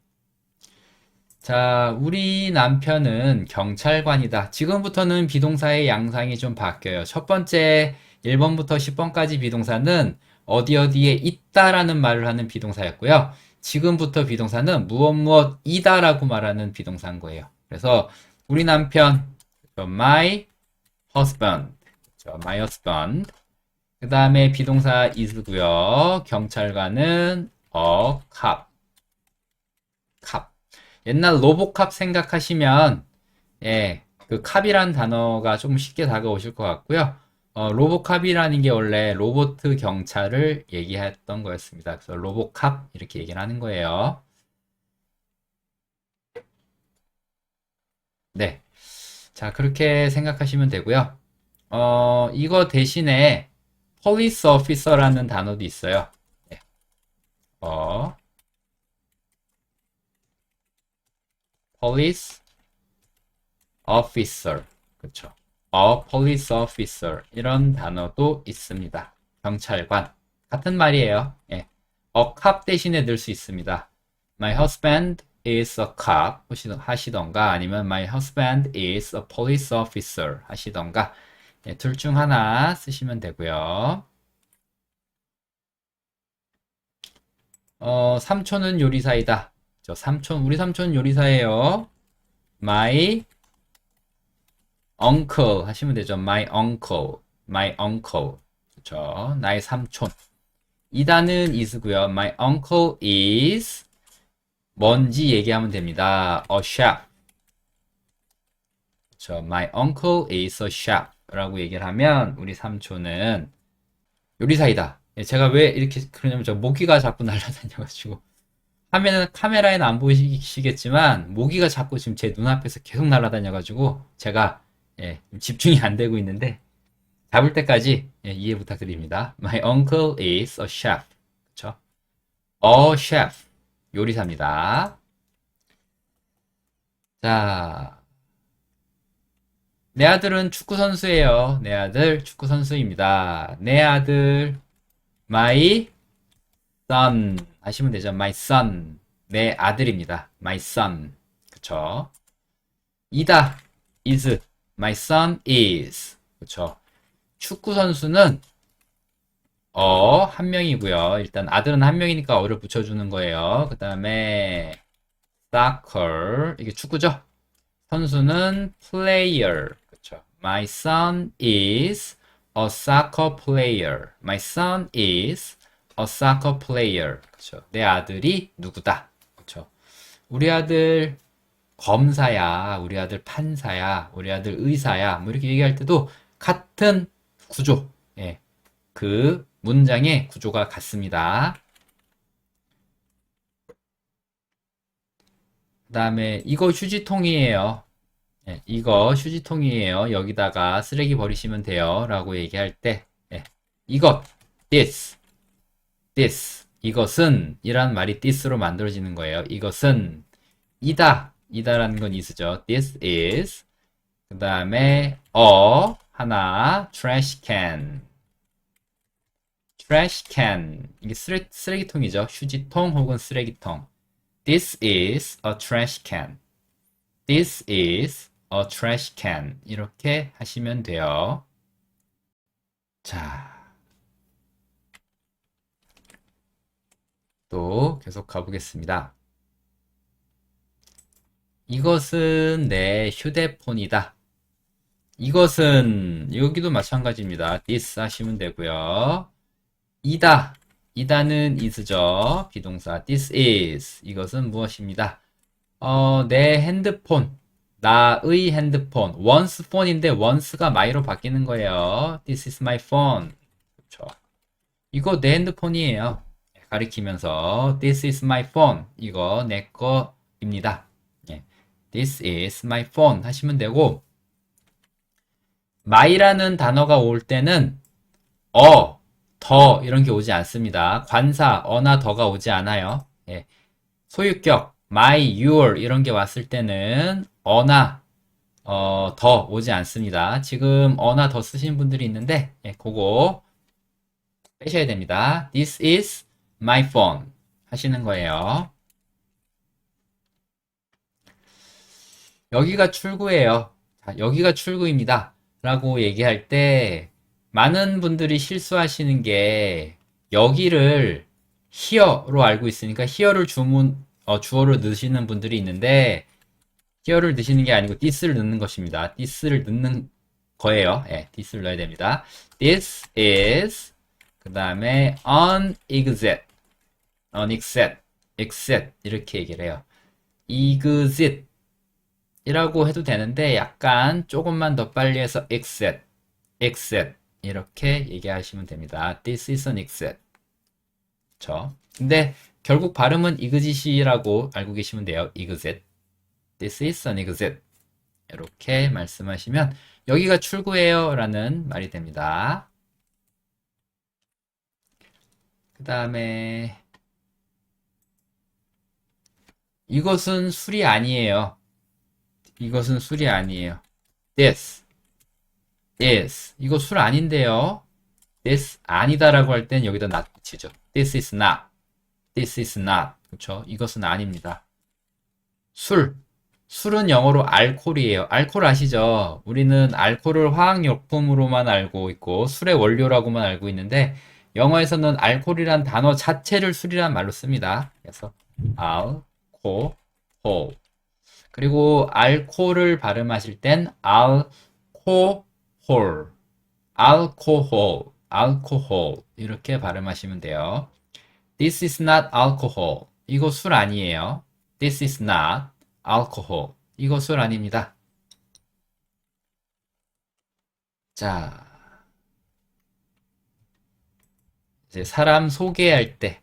자, 우리 남편은 경찰관이다. 지금부터는 비동사의 양상이 좀 바뀌어요. 첫 번째 1번부터 10번까지 비동사는 어디 어디에 있다라는 말을 하는 비동사였고요. 지금부터 비동사는 무엇 무엇이다라고 말하는 비동사인 거예요. 그래서 우리 남편, my husband, my husband. 그 다음에 비동사 is고요. 경찰관은 a cop, cop. 옛날 로보캅 생각하시면 예, 그 캅이란 단어가 좀 쉽게 다가오실 것 같고요. 로보캅이라는 게 원래 로보트 경찰을 얘기했던 거였습니다. 그래서 로보캅 이렇게 얘기를 하는 거예요. 네. 자, 그렇게 생각하시면 되고요. 이거 대신에 police officer라는 단어도 있어요. 네. 어, police officer. 그렇죠. police officer. 이런 단어도 있습니다. 경찰관. 같은 말이에요. 예. a cop 대신에 넣을 수 있습니다. My husband is a cop 하시던가 아니면 my husband is a police officer 하시던가 예, 둘 중 하나 쓰시면 되고요. 삼촌은 요리사이다. 우리 삼촌 요리사예요. My uncle 하시면 되죠. my uncle, my uncle. 그렇죠. 나의 삼촌. 이다는 is고요. my uncle is 뭔지 얘기하면 됩니다. a chef. 그렇죠. my uncle is a chef 라고 얘기를 하면 우리 삼촌은 요리사이다. 예, 제가 왜 이렇게 그러냐면 저 모기가 자꾸 날아다녀가지고 화면은 카메라에는 안 보이시겠지만 모기가 자꾸 지금 제 눈앞에서 계속 날아다녀가지고 제가 예, 집중이 안 되고 있는데 잡을 때까지 예, 이해 부탁드립니다. My uncle is a chef. 그쵸? A chef. 요리사입니다. 자, 내 아들은 축구 선수예요. 내 아들 축구 선수입니다. 내 아들 my son 하시면 되죠. my son. 내 아들입니다. my son. 그쵸? 이다 is my son is. 그쵸? 축구 선수는 한 명이고요. 일단 아들은 한 명이니까 어를 붙여주는 거예요. 그 다음에 soccer 이게 축구죠. 선수는 player. 그렇죠. My son is a soccer player. My son is a soccer player. 그렇죠. 내 아들이 누구다. 그렇죠. 우리 아들 검사야. 우리 아들 판사야. 우리 아들 의사야. 뭐 이렇게 얘기할 때도 같은 구조. 예. 그 문장의 구조가 같습니다. 그 다음에 이거 휴지통이에요. 예, 이거 휴지통이에요. 여기다가 쓰레기 버리시면 돼요. 라고 얘기할 때 예, 이것, this 이것은 이란 말이 this로 만들어지는 거예요. 이것은 이다라는 건 is죠. this is 그 다음에 하나 trash can 이게 쓰레기통이죠. 휴지통 혹은 쓰레기통. This is a trash can. This is a trash can. 이렇게 하시면 돼요. 자, 또 계속 가보겠습니다. 이것은 내 휴대폰이다. 이것은 여기도 마찬가지입니다. this 하시면 되고요. 이다는 is죠. 비동사 this is 이것은 무엇입니다. 내 핸드폰 나의 핸드폰 once phone인데 once가 my로 바뀌는 거예요. This is my phone. 그렇죠. 이거 내 핸드폰이에요. 가리키면서 This is my phone. 이거 내 거입니다. 예. This is my phone 하시면 되고 my라는 단어가 올 때는 더 이런 게 오지 않습니다. 관사 어나 더가 오지 않아요. 예. 소유격 my, your 이런 게 왔을 때는 어나 더 오지 않습니다. 지금 어나 더 쓰신 분들이 있는데 예, 그거 빼셔야 됩니다. This is my phone 하시는 거예요. 여기가 출구예요. 자, 여기가 출구입니다. 라고 얘기할 때 많은 분들이 실수하시는 게 여기를 here로 알고 있으니까 here를 주어로 넣으시는 분들이 있는데 here를 넣으시는 게 아니고 this를 넣는 것입니다. this를 넣는 거예요. 예, this를 넣어야 됩니다. This is 그 다음에 exit 이렇게 얘기를 해요. exit 이라고 해도 되는데 약간 조금만 더 빨리 해서 exit 이렇게 얘기하시면 됩니다. This is an exit. 그쵸? 근데 결국 발음은 exit이라고 알고 계시면 돼요. exit. This is an exit. 이렇게 말씀하시면 여기가 출구예요 라는 말이 됩니다. 그 다음에 이것은 술이 아니에요. 이것은 술이 아니에요. This is 이거 술 아닌데요. This 아니다라고 할 땐 여기다 not 붙이죠. This is not. This is not. 그렇죠? 이것은 아닙니다. 술은 영어로 알코올이에요. 알코올 아시죠? 우리는 알코올을 화학용품으로만 알고 있고 술의 원료라고만 알고 있는데 영어에서는 알코올이란 단어 자체를 술이란 말로 씁니다. 그래서 알코올. 그리고 알코올을 발음하실 땐 알코홀 이렇게 발음하시면 돼요. This is not alcohol. 이거 술 아니에요. This is not alcohol. 이거 술 아닙니다. 자, 이제 사람 소개할 때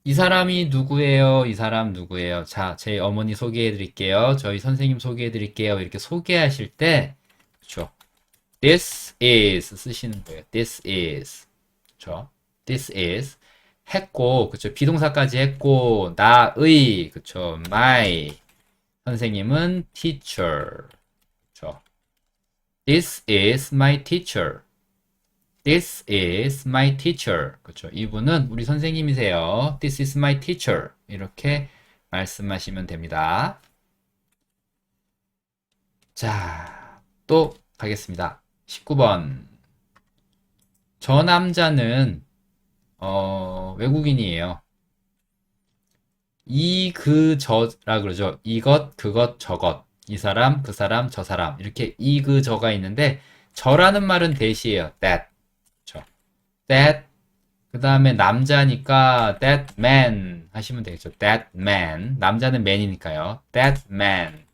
이 사람이 누구예요? 이 사람 누구예요? 자, 제 어머니 소개해 드릴게요. 저희 선생님 소개해 드릴게요. 이렇게 소개하실 때 그렇죠? This is 쓰시는 거예요. This is. 그렇죠? This is 했고, 그렇죠? 비동사까지 했고, 나의, 그렇죠? My. 선생님은 teacher. 그렇죠? This is my teacher. This is my teacher. 그렇죠? 이분은 우리 선생님이세요. This is my teacher. 이렇게 말씀하시면 됩니다. 자, 또 가겠습니다. 19번. 저 남자는 외국인이에요. 저라 그러죠. 이것, 그것, 저것. 이 사람, 그 사람, 저 사람. 이렇게 저가 있는데 저라는 말은 대시예요. That. 그렇죠? That. 그 다음에 남자니까 that man 하시면 되겠죠. That man. 남자는 man이니까요. That man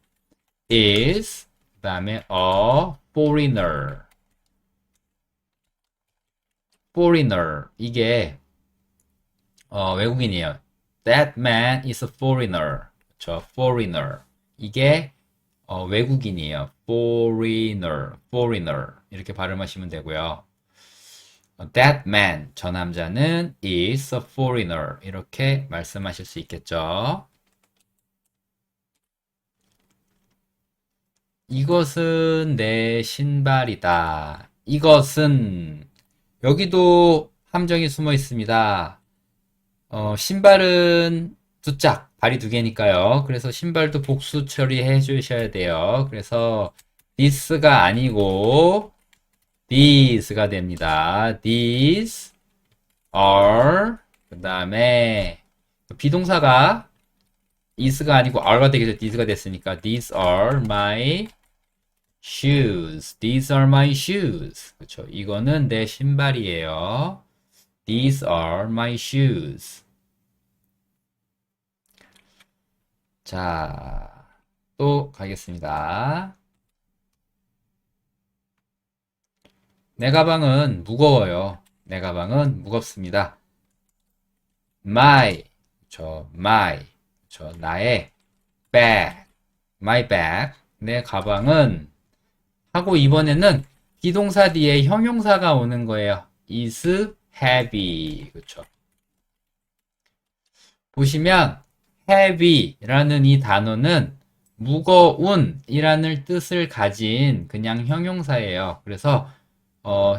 is 그 다음에 a foreigner. 이게 외국인이에요. That man is a foreigner. 그렇죠? foreigner. 이게 외국인이에요. foreigner. 이렇게 발음하시면 되고요. That man, 저 남자는 is a foreigner. 이렇게 말씀하실 수 있겠죠. 이것은 내 신발이다. 이것은 여기도 함정이 숨어 있습니다. 신발은 두 짝, 발이 두 개니까요. 그래서 신발도 복수 처리해 주셔야 돼요. 그래서 this가 아니고 these가 됩니다. These are 그 다음에 비동사가 is가 아니고 are가 되겠죠. these가 됐으니까 these are my shoes. These are my shoes. 그렇죠. 이거는 내 신발이에요. These are my shoes. 자, 또 가겠습니다. 내 가방은 무거워요. 내 가방은 무겁습니다. My, 나의 my bag, 내 가방은 하고 이번에는 비동사 뒤에 형용사가 오는 거예요. is heavy, 그렇죠? 보시면 heavy라는 이 단어는 무거운이라는 뜻을 가진 그냥 형용사예요. 그래서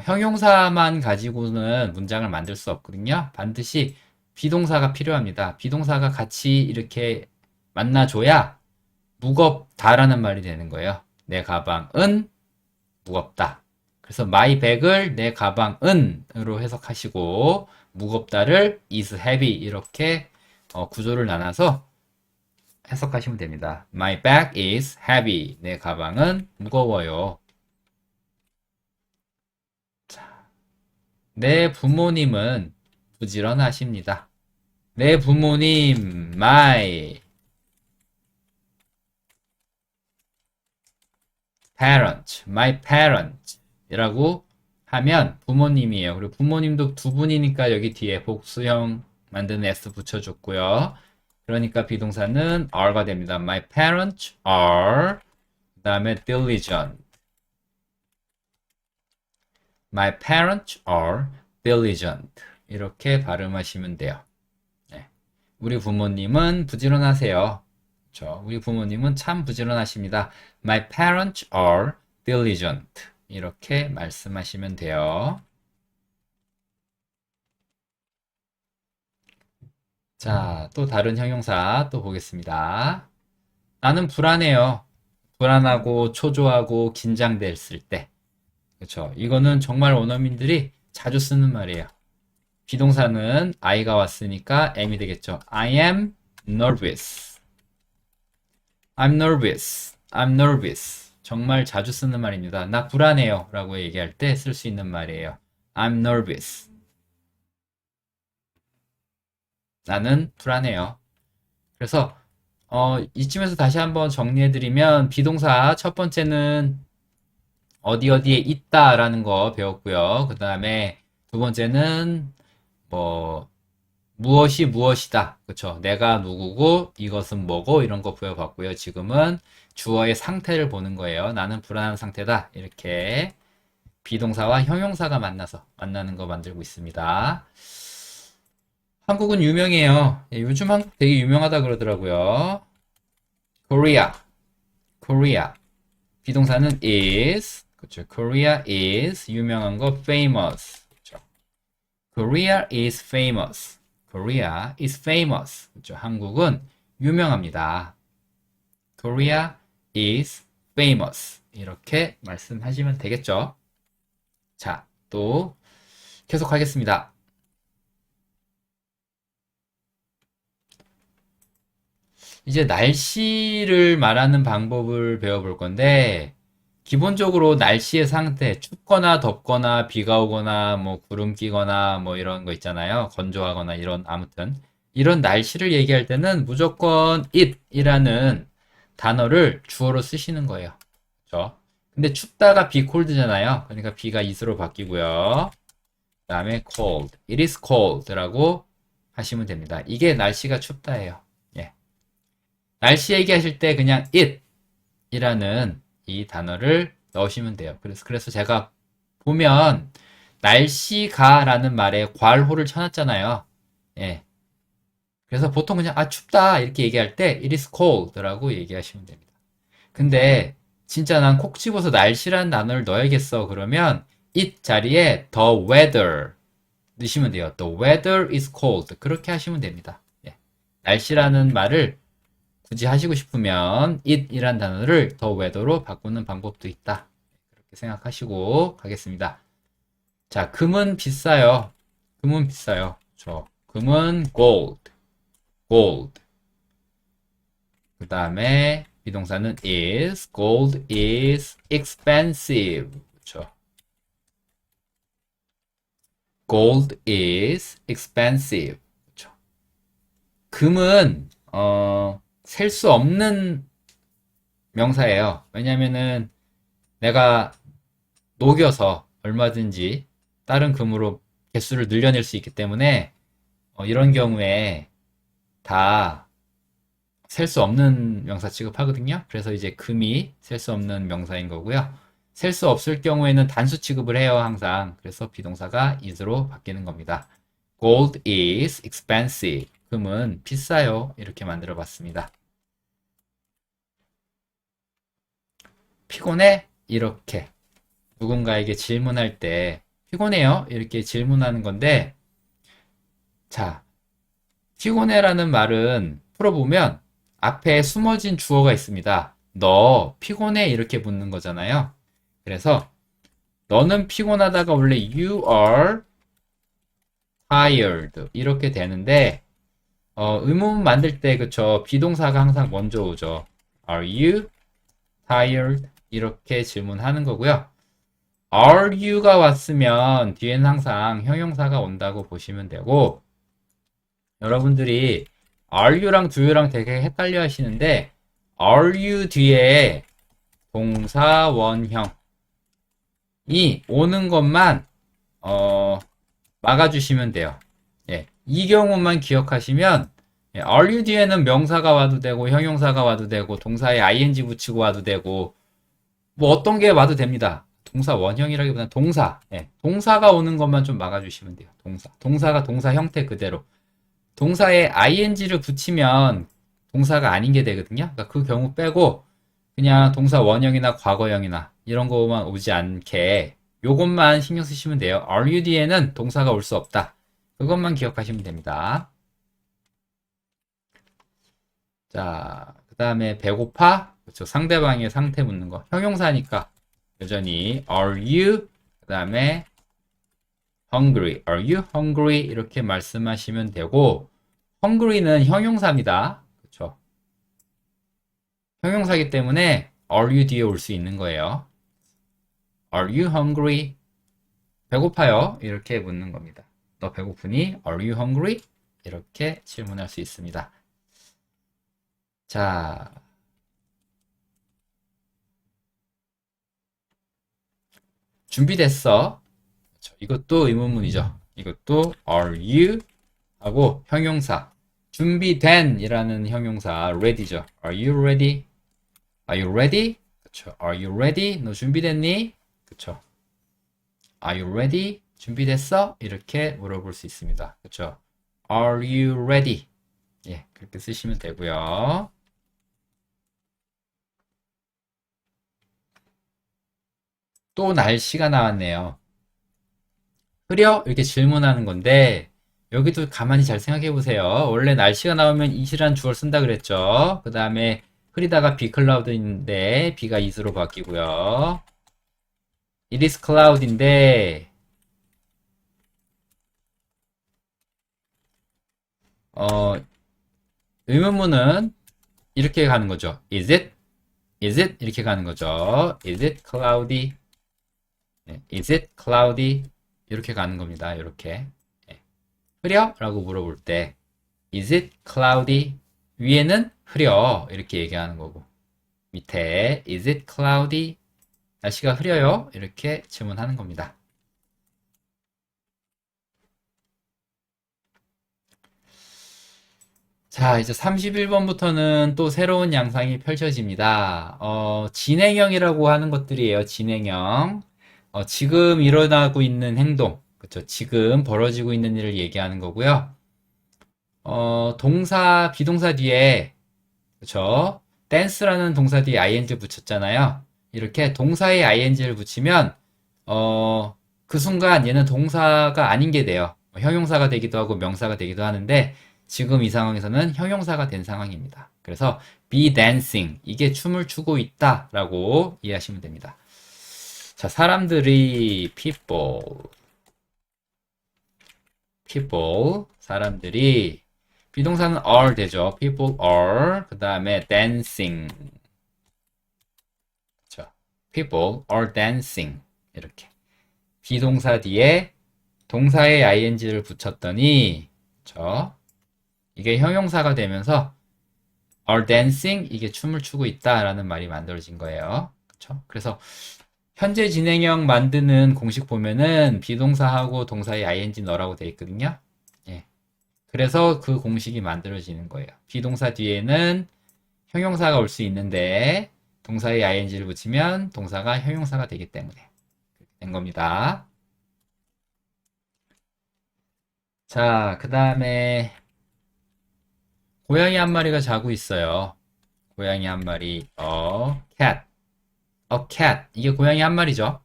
형용사만 가지고는 문장을 만들 수 없거든요. 반드시 비동사가 필요합니다. 비동사가 같이 이렇게 만나줘야 무겁다라는 말이 되는 거예요. 내 가방은 무겁다. 그래서 my bag을 내 가방은으로 해석하시고 무겁다를 is heavy 이렇게 구조를 나눠서 해석하시면 됩니다. My bag is heavy. 내 가방은 무거워요. 내 부모님은 부지런하십니다. 내 부모님, my parents 이라고 하면 부모님이에요. 그리고 부모님도 두 분이니까 여기 뒤에 복수형 만드는 s 붙여줬고요. 그러니까 비동사는 are가 됩니다. My parents are 그 다음에 diligent. My parents are diligent. 이렇게 발음하시면 돼요. 네. 우리 부모님은 부지런하세요. 그렇죠? 우리 부모님은 참 부지런하십니다. My parents are diligent. 이렇게 말씀하시면 돼요. 자, 또 다른 형용사 또 보겠습니다. 나는 불안해요. 불안하고 초조하고 긴장됐을 때. 그렇죠? 이거는 정말 원어민들이 자주 쓰는 말이에요. 비동사는 I가 왔으니까 M이 되겠죠. I am nervous. I'm nervous. I'm nervous. 정말 자주 쓰는 말입니다. 나 불안해요. 라고 얘기할 때 쓸 수 있는 말이에요. I'm nervous. 나는 불안해요. 그래서 이쯤에서 다시 한번 정리해드리면 비동사 첫 번째는 어디 어디에 있다라는 거 배웠고요. 그 다음에 두 번째는 뭐 무엇이 무엇이다. 그쵸? 내가 누구고 이것은 뭐고 이런 거 배워봤고요. 지금은 주어의 상태를 보는 거예요. 나는 불안한 상태다. 이렇게 비동사와 형용사가 만나서 만나는 거 만들고 있습니다. 한국은 유명해요. 요즘 한국 되게 유명하다 그러더라고요. Korea, Korea. 비동사는 is, 그렇죠. Korea is 유명한 거 famous. 그렇죠. Korea is famous. Korea is famous. 그렇죠. 한국은 유명합니다. Korea is famous. 이렇게 말씀하시면 되겠죠. 자, 또 계속하겠습니다. 이제 날씨를 말하는 방법을 배워볼 건데, 기본적으로 날씨의 상태, 춥거나 덥거나 비가 오거나 뭐 구름 끼거나 뭐 이런 거 있잖아요. 건조하거나 이런 아무튼 이런 날씨를 얘기할 때는 무조건 it이라는 단어를 주어로 쓰시는 거예요. 그렇죠? 근데 춥다가 be cold잖아요. 그러니까 be가 it으로 바뀌고요. 그 다음에 cold, it is cold라고 하시면 됩니다. 이게 날씨가 춥다예요. 예. 날씨 얘기하실 때 그냥 it이라는 이 단어를 넣으시면 돼요. 그래서 제가 보면 날씨가 라는 말에 괄호를 쳐놨잖아요. 예. 그래서 보통 그냥 춥다 이렇게 얘기할 때 it is cold 라고 얘기하시면 됩니다. 근데 진짜 난 콕 집어서 날씨라는 단어를 넣어야겠어 그러면 it 자리에 the weather 넣으시면 돼요. The weather is cold 그렇게 하시면 됩니다. 예. 날씨라는 말을 굳이 하시고 싶으면 it이란 단어를 the weather로 바꾸는 방법도 있다. 그렇게 생각하시고 가겠습니다. 자, 금은 비싸요. 금은 비싸요. 금은 gold. gold. 그 다음에 비동사는 is. gold is expensive. 그렇죠. gold is expensive. 그렇죠. 금은 셀 수 없는 명사예요. 왜냐면은 내가 녹여서 얼마든지 다른 금으로 개수를 늘려낼 수 있기 때문에 이런 경우에 다 셀 수 없는 명사 취급하거든요. 그래서 이제 금이 셀 수 없는 명사인 거고요. 셀 수 없을 경우에는 단수 취급을 해요, 항상. 그래서 비동사가 is로 바뀌는 겁니다. Gold is expensive. 금은 비싸요. 이렇게 만들어 봤습니다. 피곤해? 이렇게 누군가에게 질문할 때 피곤해요? 이렇게 질문하는 건데 자, 피곤해라는 말은 풀어보면 앞에 숨어진 주어가 있습니다. 너 피곤해 이렇게 묻는 거잖아요. 그래서 너는 피곤하다가 원래 you are tired 이렇게 되는데 의문문 만들 때 그쵸 비동사가 항상 먼저 오죠. Are you tired? 이렇게 질문하는 거고요. Are you가 왔으면 뒤에는 항상 형용사가 온다고 보시면 되고 여러분들이 are you랑 do you랑 되게 헷갈려 하시는데 are you 뒤에 동사 원형이 오는 것만 막아주시면 돼요. 예, 이 경우만 기억하시면 are you 뒤에는 명사가 와도 되고 형용사가 와도 되고 동사에 ing 붙이고 와도 되고 뭐 어떤 게 와도 됩니다. 동사 원형이라기보다는 동사. 예, 동사가 오는 것만 좀 막아주시면 돼요. 동사가 동사 형태 그대로. 동사에 ing를 붙이면 동사가 아닌 게 되거든요. 그러니까 그 경우 빼고 그냥 동사 원형이나 과거형이나 이런 거만 오지 않게 요것만 신경 쓰시면 돼요. are you 뒤에는 동사가 올 수 없다. 그것만 기억하시면 됩니다. 자, 그 다음에 배고파? 그렇죠. 상대방의 상태 묻는 거. 형용사니까 여전히 are you? 그 다음에 hungry. Are you hungry? 이렇게 말씀하시면 되고 hungry는 형용사입니다. 그렇죠. 형용사이기 때문에 are you 뒤에 올 수 있는 거예요. Are you hungry? 배고파요? 이렇게 묻는 겁니다. 너 배고프니? Are you hungry? 이렇게 질문할 수 있습니다. 자, 준비됐어? 그렇죠. 이것도 의문문이죠. 이것도 are you 하고 형용사 준비된 이라는 형용사 ready죠. Are you ready? Are you ready? 그쵸. Are you ready? 너 준비됐니? 그쵸. Are you ready? 준비됐어? 이렇게 물어볼 수 있습니다. 그쵸. Are you ready? 예, 그렇게 쓰시면 되고요. 또 날씨가 나왔네요. 흐려? 이렇게 질문하는 건데 여기도 가만히 잘 생각해 보세요. 원래 날씨가 나오면 it이란 주어를 쓴다 그랬죠. 그 다음에 흐리다가 be cloud인데 be가 is로 바뀌고요. It is cloud인데 의문문은 이렇게 가는 거죠. Is it? Is it? 이렇게 가는 거죠. Is it cloudy? 네, Is it cloudy? 이렇게 가는 겁니다. 이렇게. 네. 흐려? 라고 물어볼 때 Is it cloudy? 위에는 흐려. 이렇게 얘기하는 거고 밑에 Is it cloudy? 날씨가 흐려요? 이렇게 질문하는 겁니다. 자, 이제 31번부터는 또 새로운 양상이 펼쳐집니다. 진행형이라고 하는 것들이에요. 진행형. 지금 일어나고 있는 행동. 그쵸. 지금 벌어지고 있는 일을 얘기하는 거고요. 동사, 비동사 뒤에, 그쵸. 댄스라는 동사 뒤에 ing 붙였잖아요. 이렇게 동사에 ing를 붙이면, 그 순간 얘는 동사가 아닌 게 돼요. 형용사가 되기도 하고 명사가 되기도 하는데, 지금 이 상황에서는 형용사가 된 상황입니다. 그래서 be dancing 이게 춤을 추고 있다 라고 이해하시면 됩니다. 자, 사람들이 people 사람들이 비동사는 are 되죠. people are 그 다음에 dancing 그렇죠. people are dancing 이렇게 비동사 뒤에 동사에 ing를 붙였더니 그렇죠. 이게 형용사가 되면서 are dancing 이게 춤을 추고 있다라는 말이 만들어진 거예요. 그렇죠? 그래서 현재 진행형 만드는 공식 보면은 비동사하고 동사에 ing 넣으라고 되어 있거든요. 예. 그래서 그 공식이 만들어지는 거예요. 비동사 뒤에는 형용사가 올 수 있는데 동사에 ing를 붙이면 동사가 형용사가 되기 때문에 그렇게 된 겁니다. 자, 그 다음에 고양이 한 마리가 자고 있어요. 고양이 한 마리, cat, cat. 이게 고양이 한 마리죠.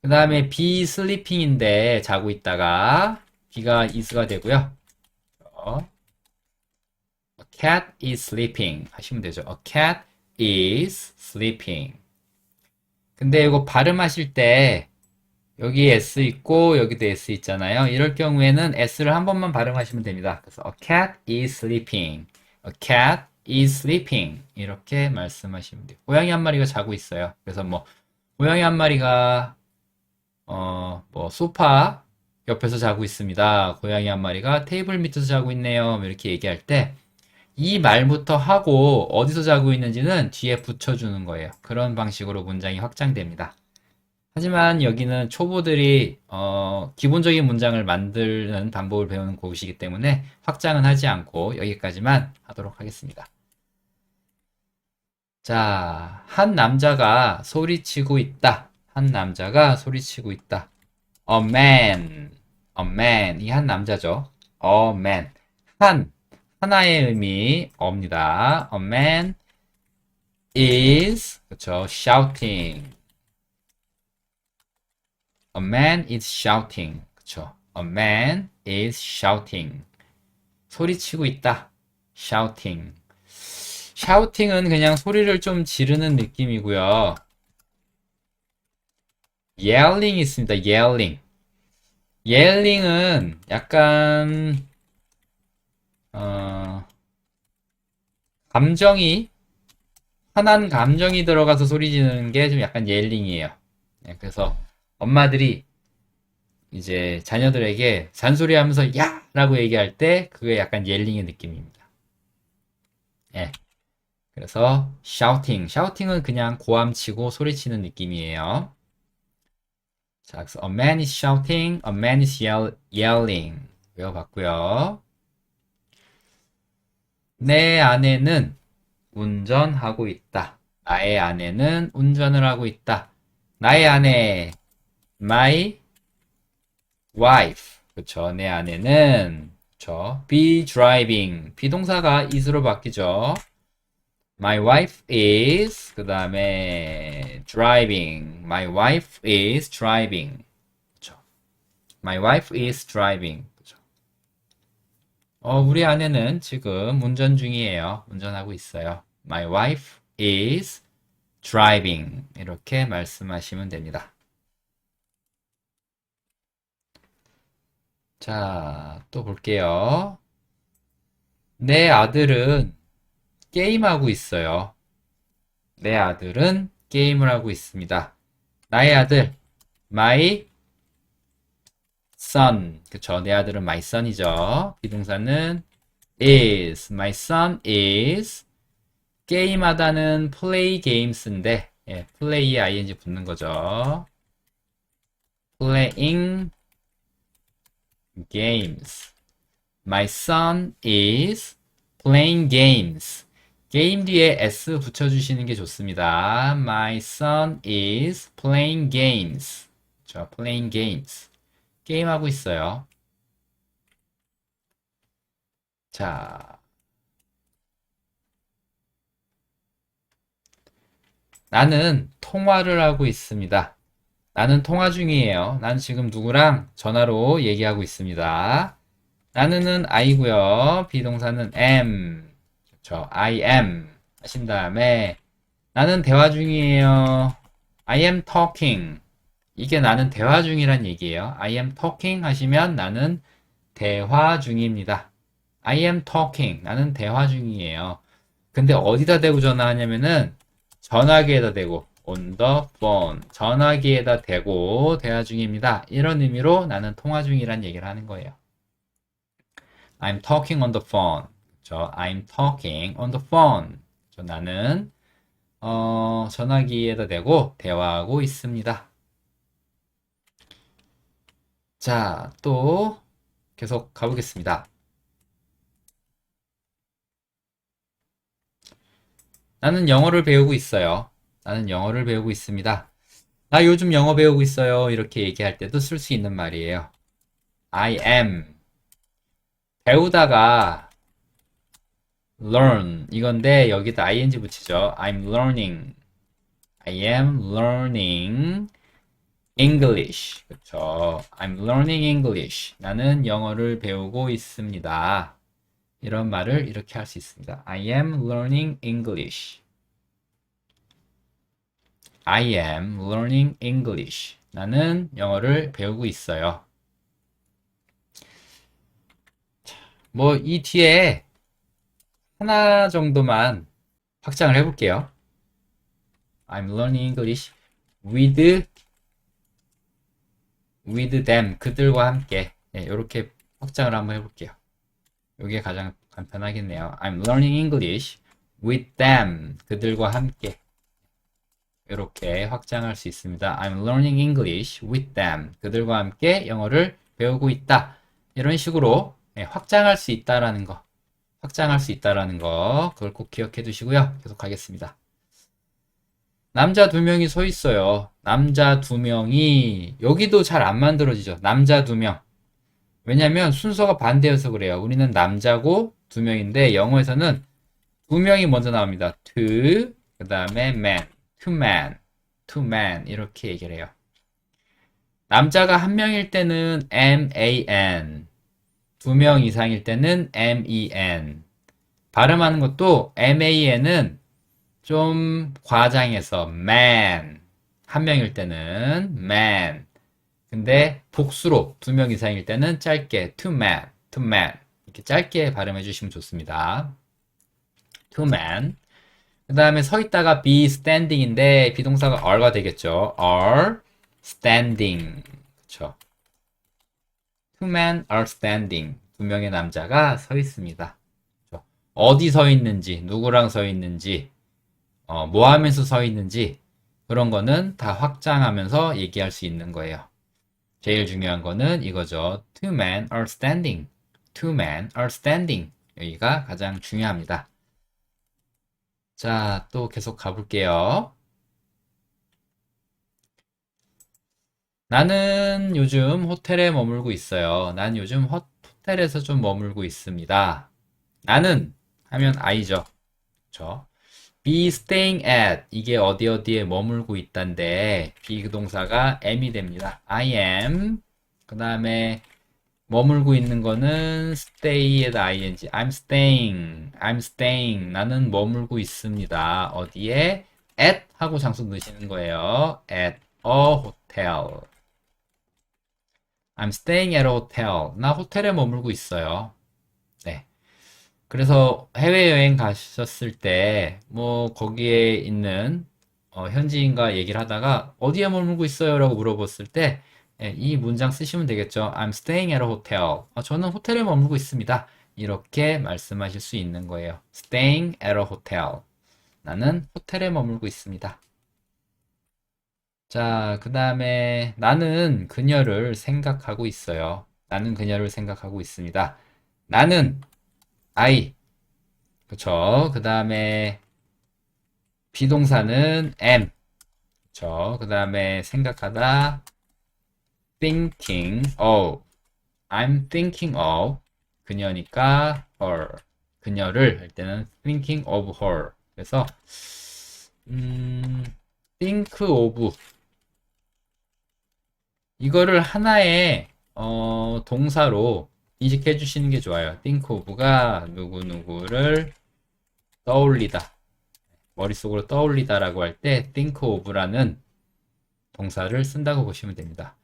그 다음에 be sleeping인데 자고 있다가 be가 is가 되고요. cat is sleeping 하시면 되죠. A cat is sleeping. 근데 이거 발음하실 때 여기 S 있고 여기도 S 있잖아요. 이럴 경우에는 S를 한 번만 발음하시면 됩니다. 그래서 a cat is sleeping. A cat is sleeping. 이렇게 말씀하시면 돼요. 고양이 한 마리가 자고 있어요. 그래서 뭐 고양이 한 마리가 뭐 소파 옆에서 자고 있습니다. 고양이 한 마리가 테이블 밑에서 자고 있네요. 이렇게 얘기할 때 이 말부터 하고 어디서 자고 있는지는 뒤에 붙여주는 거예요. 그런 방식으로 문장이 확장됩니다. 하지만 여기는 초보들이 기본적인 문장을 만드는 방법을 배우는 곳이기 때문에 확장은 하지 않고 여기까지만 하도록 하겠습니다. 자, 한 남자가 소리치고 있다. 한 남자가 소리치고 있다. A man, a man. 이 한 남자죠. A man. 하나의 의미, 어입니다. A man is, 그쵸, shouting. A man is shouting. 그쵸. A man is shouting. 소리치고 있다. shouting. shouting은 그냥 소리를 좀 지르는 느낌이고요. yelling 있습니다. yelling. yelling은 약간 감정이 화난 감정이 들어가서 소리 지르는 게 좀 약간 yelling이에요. 네, 그래서 엄마들이 이제 자녀들에게 잔소리하면서 야! 라고 얘기할 때 그게 약간 yelling의 느낌입니다. 예. 그래서 shouting은 그냥 고함치고 소리치는 느낌이에요. 자, 그래서 a man is shouting, a man is yelling 외워봤고요. 내 아내는 운전하고 있다. 나의 아내는 운전을 하고 있다. 나의 아내, my wife. 그쵸. 내 아내는, 그쵸. be driving. 비동사가 is로 바뀌죠. My wife is, 그 다음에 driving. My wife is driving. 그쵸. My wife is driving. 그쵸. 우리 아내는 지금 운전 중이에요. 운전하고 있어요. My wife is driving. 이렇게 말씀하시면 됩니다. 자, 또 볼게요. 내 아들은 게임하고 있어요. 내 아들은 게임을 하고 있습니다. 나의 아들, my son. 그쵸. 내 아들은 my son이죠. 비동사는 is. My son is. 게임하다는 play games인데, 예, play에 ing 붙는 거죠. playing games. My son is playing games. 게임 뒤에 s 붙여주시는 게 좋습니다. My son is playing games. 저 playing games. 게임하고 있어요. 자, 나는 통화를 하고 있습니다. 나는 통화 중이에요. 나는 지금 누구랑 전화로 얘기하고 있습니다. 나는은 I고요. 비동사는 am. 그렇죠. I am 하신 다음에 나는 대화 중이에요. I am talking. 이게 나는 대화 중이란 얘기예요. I am talking 하시면 나는 대화 중입니다. I am talking. 나는 대화 중이에요. 근데 어디다 대고 전화하냐면은 전화기에다 대고 on the phone. 전화기에다 대고 대화 중입니다. 이런 의미로 나는 통화 중이란 얘기를 하는 거예요. I'm talking on the phone. I'm talking on the phone. 나는 전화기에다 대고 대화하고 있습니다. 자, 또 계속 가보겠습니다. 나는 영어를 배우고 있어요. 나는 영어를 배우고 있습니다. 나 요즘 영어 배우고 있어요. 이렇게 얘기할 때도 쓸 수 있는 말이에요. I am. 배우다가 learn 이건데 여기다 ing 붙이죠. I'm learning. I am learning English. 그렇죠. I'm learning English. 나는 영어를 배우고 있습니다. 이런 말을 이렇게 할 수 있습니다. I am learning English. I am learning English. 나는 영어를 배우고 있어요. 뭐 이 뒤에 하나 정도만 확장을 해볼게요. I'm learning English with them. 그들과 함께. 네, 이렇게 확장을 한번 해볼게요. 이게 가장 간편하겠네요. I'm learning English with them. 그들과 함께. 이렇게 확장할 수 있습니다. I'm learning English with them. 그들과 함께 영어를 배우고 있다. 이런 식으로 확장할 수 있다라는 거. 확장할 수 있다라는 거. 그걸 꼭 기억해 두시고요. 계속 가겠습니다. 남자 두 명이 서 있어요. 남자 두 명이 여기도 잘 안 만들어지죠. 남자 두 명. 왜냐면 순서가 반대여서 그래요. 우리는 남자고 두 명인데 영어에서는 두 명이 먼저 나옵니다. two, 그 다음에 man, two man 이렇게 얘기를 해요. 남자가 한 명일 때는 man, 두 명 이상일 때는 men. 발음하는 것도 man은 좀 과장해서 man, 한 명일 때는 man. 근데 복수로 두 명 이상일 때는 짧게 two man 이렇게 짧게 발음해 주시면 좋습니다. two man. 그 다음에 서 있다가 be standing인데 비동사가 are가 되겠죠. are standing. 그쵸. two men are standing. 두 명의 남자가 서 있습니다. 그쵸? 어디 서 있는지, 누구랑 서 있는지, 뭐 하면서 서 있는지 그런 거는 다 확장하면서 얘기할 수 있는 거예요. 제일 중요한 거는 이거죠. Two men are standing. Two men are standing. 여기가 가장 중요합니다. 자, 또 계속 가볼게요. 나는 요즘 호텔에 머물고 있어요. 난 요즘 호텔에서 좀 머물고 있습니다. 나는 하면 I죠. 그쵸? be staying at 이게 어디 어디에 머물고 있단데 비동사가 am이 됩니다. I am 그 다음에 머물고 있는 거는 stay에다 ing I'm staying 나는 머물고 있습니다. 어디에? at 하고 장소 넣으시는 거예요. at a hotel I'm staying at a hotel 나 호텔에 머물고 있어요. 네. 그래서 해외여행 가셨을 때, 뭐, 거기에 있는, 현지인과 얘기를 하다가, 어디에 머물고 있어요? 라고 물어봤을 때, 이 문장 쓰시면 되겠죠. I'm staying at a hotel. 저는 호텔에 머물고 있습니다. 이렇게 말씀하실 수 있는 거예요. Staying at a hotel. 나는 호텔에 머물고 있습니다. 자, 그 다음에, 나는 그녀를 생각하고 있어요. 나는 그녀를 생각하고 있습니다. 나는, I. 그쵸. 그 다음에 비동사는 am. 그쵸. 그 다음에 생각하다 thinking of. I'm thinking of. 그녀니까 her. 그녀를 할 때는 thinking of her. 그래서 think of 이거를 하나의 동사로 인식해 주시는 게 좋아요. think of가 누구누구를 떠올리다. 머릿속으로 떠올리다라고 할 때 think of라는 동사를 쓴다고 보시면 됩니다.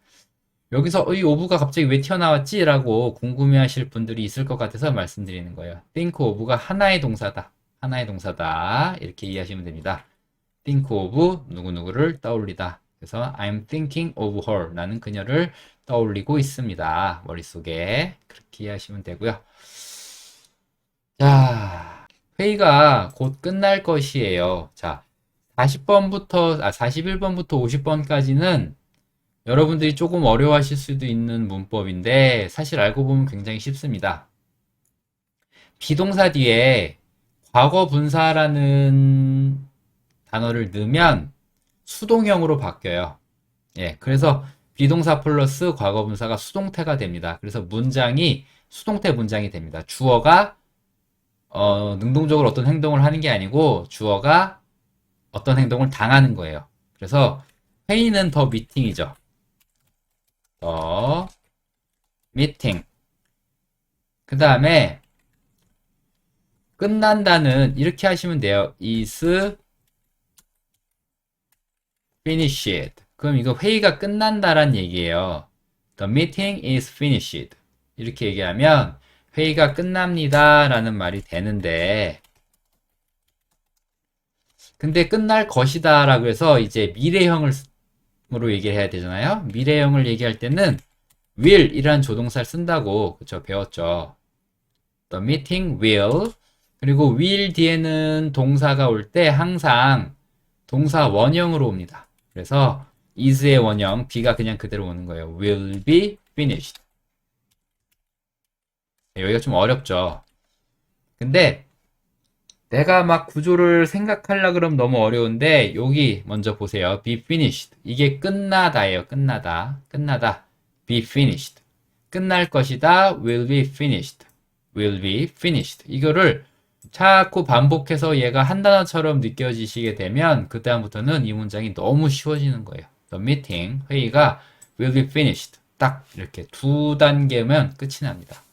여기서 이 of가 갑자기 왜 튀어나왔지? 라고 궁금해 하실 분들이 있을 것 같아서 말씀드리는 거예요. think of가 하나의 동사다. 하나의 동사다. 이렇게 이해하시면 됩니다. think of 누구누구를 떠올리다. 그래서 I'm thinking of her. 나는 그녀를 떠올리고 있습니다. 머릿속에. 그렇게 이해하시면 되고요. 자, 회의가 곧 끝날 것이에요. 자, 41번부터 50번까지는 여러분들이 조금 어려워하실 수도 있는 문법인데 사실 알고 보면 굉장히 쉽습니다. 비동사 뒤에 과거 분사라는 단어를 넣으면 수동형으로 바뀌어요. 예, 그래서 비동사 플러스 과거 분사가 수동태가 됩니다. 그래서 문장이 수동태 문장이 됩니다. 주어가 능동적으로 어떤 행동을 하는 게 아니고 주어가 어떤 행동을 당하는 거예요. 그래서 회의는 더 미팅이죠. 더 미팅. 그 다음에 끝난다는 이렇게 하시면 돼요. is finished. 그럼 이거 회의가 끝난다란 얘기예요. The meeting is finished. 이렇게 얘기하면 회의가 끝납니다 라는 말이 되는데, 근데 끝날 것이다 라고 해서 이제 미래형으로 얘기를 해야 되잖아요. 미래형을 얘기할 때는 will 이라는 조동사를 쓴다고 그쵸 배웠죠. The meeting will. 그리고 will 뒤에는 동사가 올 때 항상 동사 원형으로 옵니다. 그래서 is의 원형 be가 그냥 그대로 오는 거예요. will be finished. 여기가 좀 어렵죠. 근데 내가 막 구조를 생각하려 그러면 너무 어려운데 여기 먼저 보세요. be finished. 이게 끝나다예요. 끝나다. 끝나다. be finished. 끝날 것이다. will be finished. will be finished. 이거를 자꾸 반복해서 얘가 한 단어처럼 느껴지시게 되면 그다음부터는 이 문장이 너무 쉬워지는 거예요. The meeting, 회의가 will be finished. 딱 이렇게 두 단계면 끝이 납니다.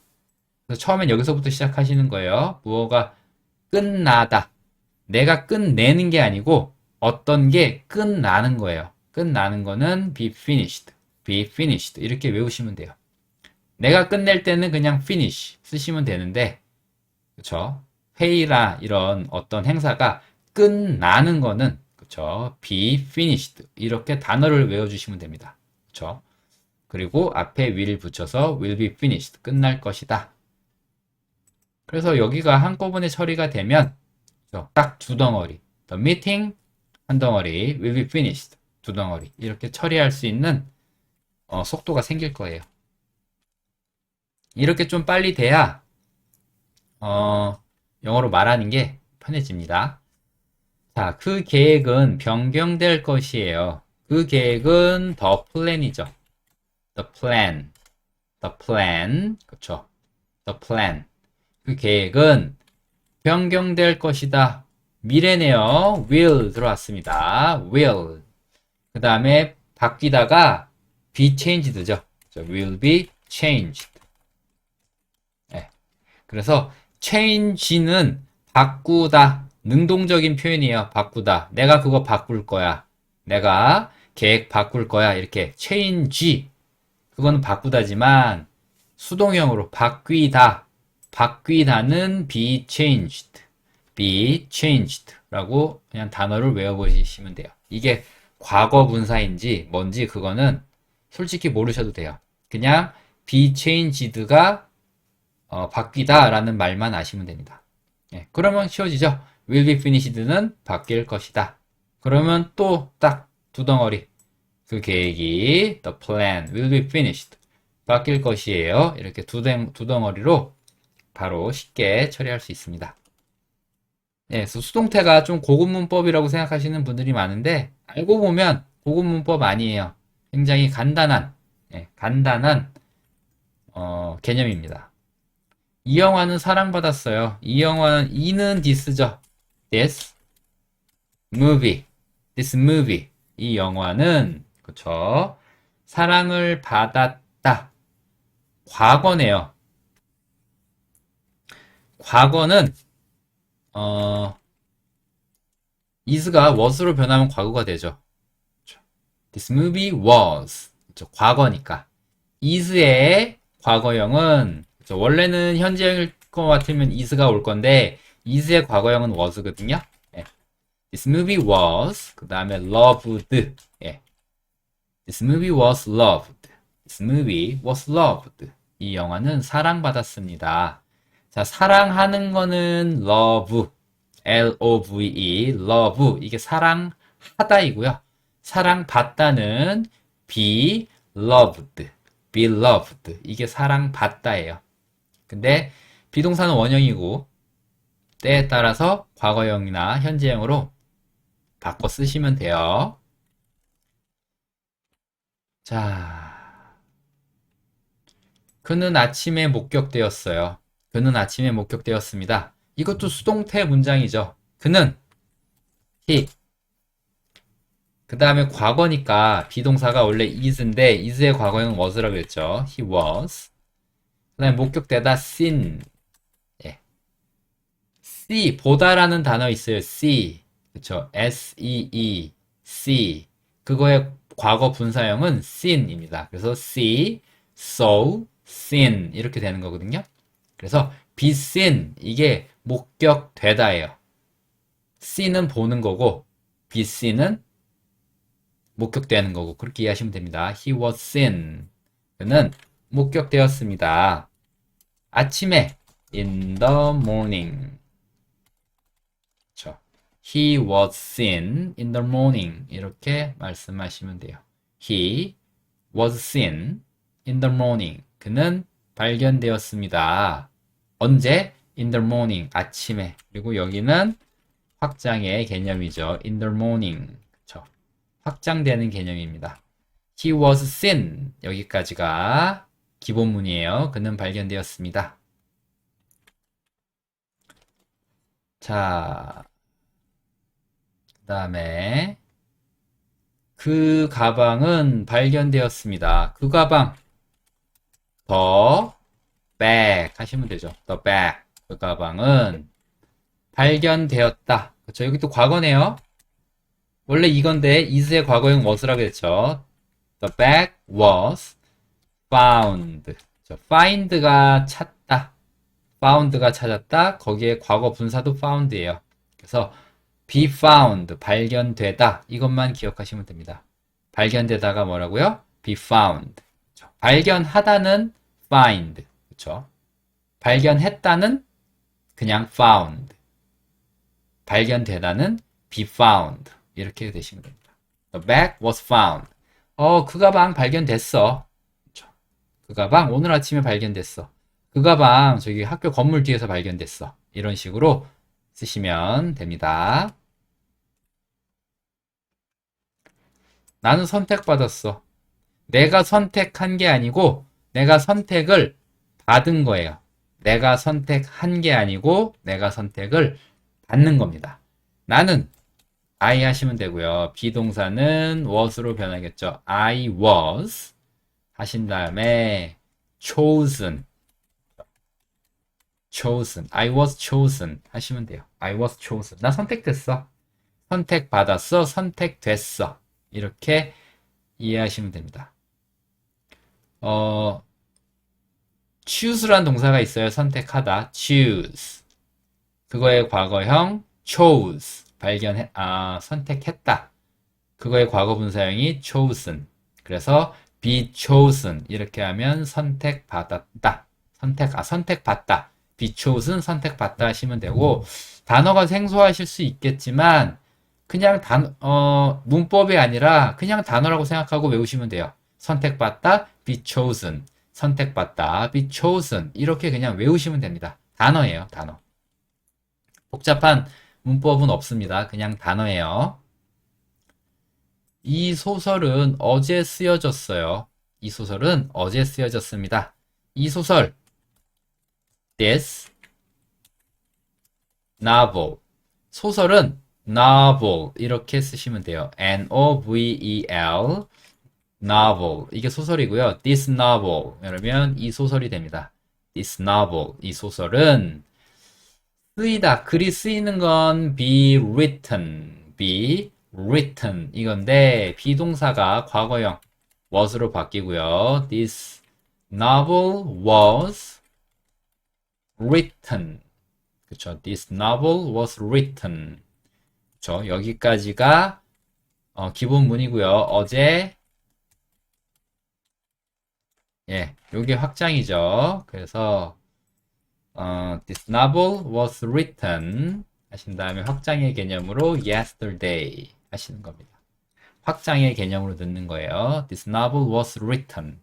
그래서 처음엔 여기서부터 시작하시는 거예요. 무엇가 끝나다. 내가 끝내는 게 아니고 어떤 게 끝나는 거예요. 끝나는 거는 be finished. be finished. 이렇게 외우시면 돼요. 내가 끝낼 때는 그냥 finish 쓰시면 되는데, 그쵸? 회의나 이런 어떤 행사가 끝나는 거는, 그쵸? be finished. 이렇게 단어를 외워주시면 됩니다. 그쵸? 그리고 앞에 will 붙여서 will be finished. 끝날 것이다. 그래서 여기가 한꺼번에 처리가 되면 딱 두 덩어리. The meeting 한 덩어리, will be finished 두 덩어리. 이렇게 처리할 수 있는 속도가 생길 거예요. 이렇게 좀 빨리 돼야 영어로 말하는 게 편해집니다. 자, 그 계획은 변경될 것이에요. 그 계획은 the plan이죠. the plan. the plan. 그쵸? the plan. 그 계획은 변경될 것이다. 미래네요. will 들어왔습니다. will. 그 다음에 바뀌다가 be changed죠. will be changed. 네. 그래서 change는 바꾸다. 능동적인 표현이에요. 바꾸다. 내가 그거 바꿀 거야. 내가 계획 바꿀 거야. 이렇게 change. 그거는 바꾸다지만 수동형으로 바뀌다. 바뀌다는 be changed, be changed 라고 그냥 단어를 외워보시면 돼요. 이게 과거 분사인지 뭔지 그거는 솔직히 모르셔도 돼요. 그냥 be changed가 바뀌다 라는 말만 아시면 됩니다. 예, 그러면 쉬워지죠? will be finished는 바뀔 것이다. 그러면 또 딱 두 덩어리. 그 계획이 the plan will be finished. 바뀔 것이에요. 이렇게 두 덩어리로 바로 쉽게 처리할 수 있습니다. 네, 그래서 수동태가 좀 고급 문법이라고 생각하시는 분들이 많은데 알고 보면 고급 문법 아니에요. 굉장히 간단한 간단한 개념입니다. 이 영화는 사랑받았어요. 이 영화는 이는 this죠. This movie, this movie. 이 영화는 그쵸? 사랑을 받았다. 과거네요. 과거는 is가 was로 변하면 과거가 되죠. This movie was 과거니까. is의 과거형은 원래는 현재형일 것 같으면 is가 올 건데 is의 과거형은 was거든요. 예. This movie was 그 다음에 loved. 예. This movie was loved. This movie was loved. 이 영화는 사랑받았습니다. 자, 사랑하는 거는 love, L-O-V-E, love. 이게 사랑하다이고요. 사랑받다는 be loved, be loved. 이게 사랑받다예요. 근데 비동사는 원형이고 때에 따라서 과거형이나 현재형으로 바꿔 쓰시면 돼요. 자, 그는 아침에 목격되었어요. 그는 아침에 목격되었습니다. 이것도 수동태 문장이죠. 그는 he. 그 다음에 과거니까 비동사가 원래 is인데 is의 과거형은 was라고 했죠. he was. 그 다음에 목격되다 seen. 예. see, 보다라는 단어 있어요. see. 그쵸? see, see. 그거의 과거 분사형은 seen입니다. 그래서 see, saw, seen 이렇게 되는 거거든요. 그래서 be seen 이게 목격되다예요. see는 보는 거고 be seen은 목격되는 거고 그렇게 이해하시면 됩니다. He was seen. 그는 목격되었습니다. 아침에 in the morning. 그렇죠. He was seen in the morning. 이렇게 말씀하시면 돼요. He was seen in the morning. 그는 발견되었습니다. 언제? In the morning. 아침에. 그리고 여기는 확장의 개념이죠. In the morning. 그렇죠. 확장되는 개념입니다. He was seen. 여기까지가 기본문이에요. 그는 발견되었습니다. 자, 그 다음에 그 가방은 발견되었습니다. 그 가방 the bag 하시면 되죠. the bag 그 가방은 발견되었다. 그렇죠. 여기 또 과거네요. 원래 이건데 is의 과거형 was라고 했죠. The bag was found. 그렇죠. find가 찾다. found가 찾았다. 거기에 과거 분사도 found예요. 그래서 be found, 발견되다. 이것만 기억하시면 됩니다. 발견되다가 뭐라고요? be found. 그렇죠. 발견하다는 find. 그렇죠. 발견했다는 그냥 found. 발견되다는 be found. 이렇게 되시면 됩니다. The bag was found. 그 가방 발견됐어. 그렇죠. 그 가방 오늘 아침에 발견됐어. 그 가방 저기 학교 건물 뒤에서 발견됐어. 이런 식으로 쓰시면 됩니다. 나는 선택받았어. 내가 선택한 게 아니고 내가 선택을 받은 거예요. 내가 선택한 게 아니고 내가 선택을 받는 겁니다. 나는 I 하시면 되고요. 비동사는 was로 변하겠죠. I was 하신 다음에 chosen. I was chosen 하시면 돼요. I was chosen. 나 선택됐어. 선택받았어. 선택됐어. 이렇게 이해하시면 됩니다. choose라는 동사가 있어요. 선택하다. choose. 그거의 과거형 chose. 선택했다. 그거의 과거 분사형이 chosen. 그래서 be chosen. 이렇게 하면 선택받았다. 선택받다. be chosen, 선택받다 하시면 되고, 단어가 생소하실 수 있겠지만, 그냥 문법이 아니라 그냥 단어라고 생각하고 외우시면 돼요. 선택받다, be chosen. 선택받다, be chosen. 이렇게 그냥 외우시면 됩니다. 단어예요, 단어. 복잡한 문법은 없습니다. 그냥 단어예요. 이 소설은 어제 쓰여졌어요. 이 소설은 어제 쓰여졌습니다. 이 소설 this novel 소설은 novel 이렇게 쓰시면 돼요. N-O-V-E-L novel 이게 소설이고요. this novel 그러면 이 소설이 됩니다. this novel 이 소설은 쓰이다 글이 쓰이는 건 be written 이건데 비동사가 과거형 was로 바뀌고요. this novel was written 그쵸. This novel was written. 그쵸. 여기까지가 기본문이고요. 어제 요게 확장이죠. 그래서 this novel was written 하신 다음에 확장의 개념으로 yesterday 하시는 겁니다. 확장의 개념으로 넣는 거예요. This novel was written.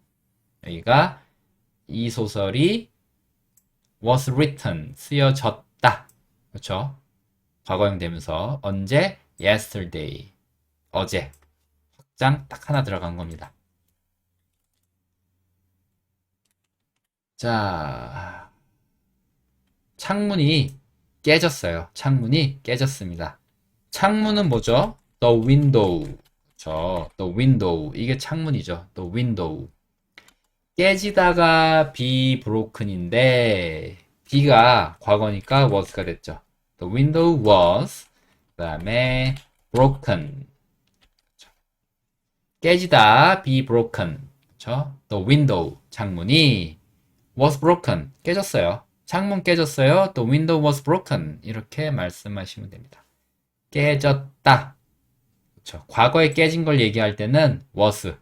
여기가 이 소설이 was written 쓰여졌다. 그렇죠? 과거형 되면서 언제? yesterday. 어제. 확장 딱 하나 들어간 겁니다. 자, 창문이 깨졌어요. 창문이 깨졌습니다. 창문은 뭐죠? The window. 그렇죠? The window. 이게 창문이죠. The window. 깨지다가 be broken인데 B가 과거니까 was가 됐죠. The window was 그 다음에 broken 깨지다 be broken 그쵸? The window 창문이 was broken 깨졌어요. 창문 깨졌어요. The window was broken 이렇게 말씀하시면 됩니다. 깨졌다 그쵸? 과거에 깨진 걸 얘기할 때는 was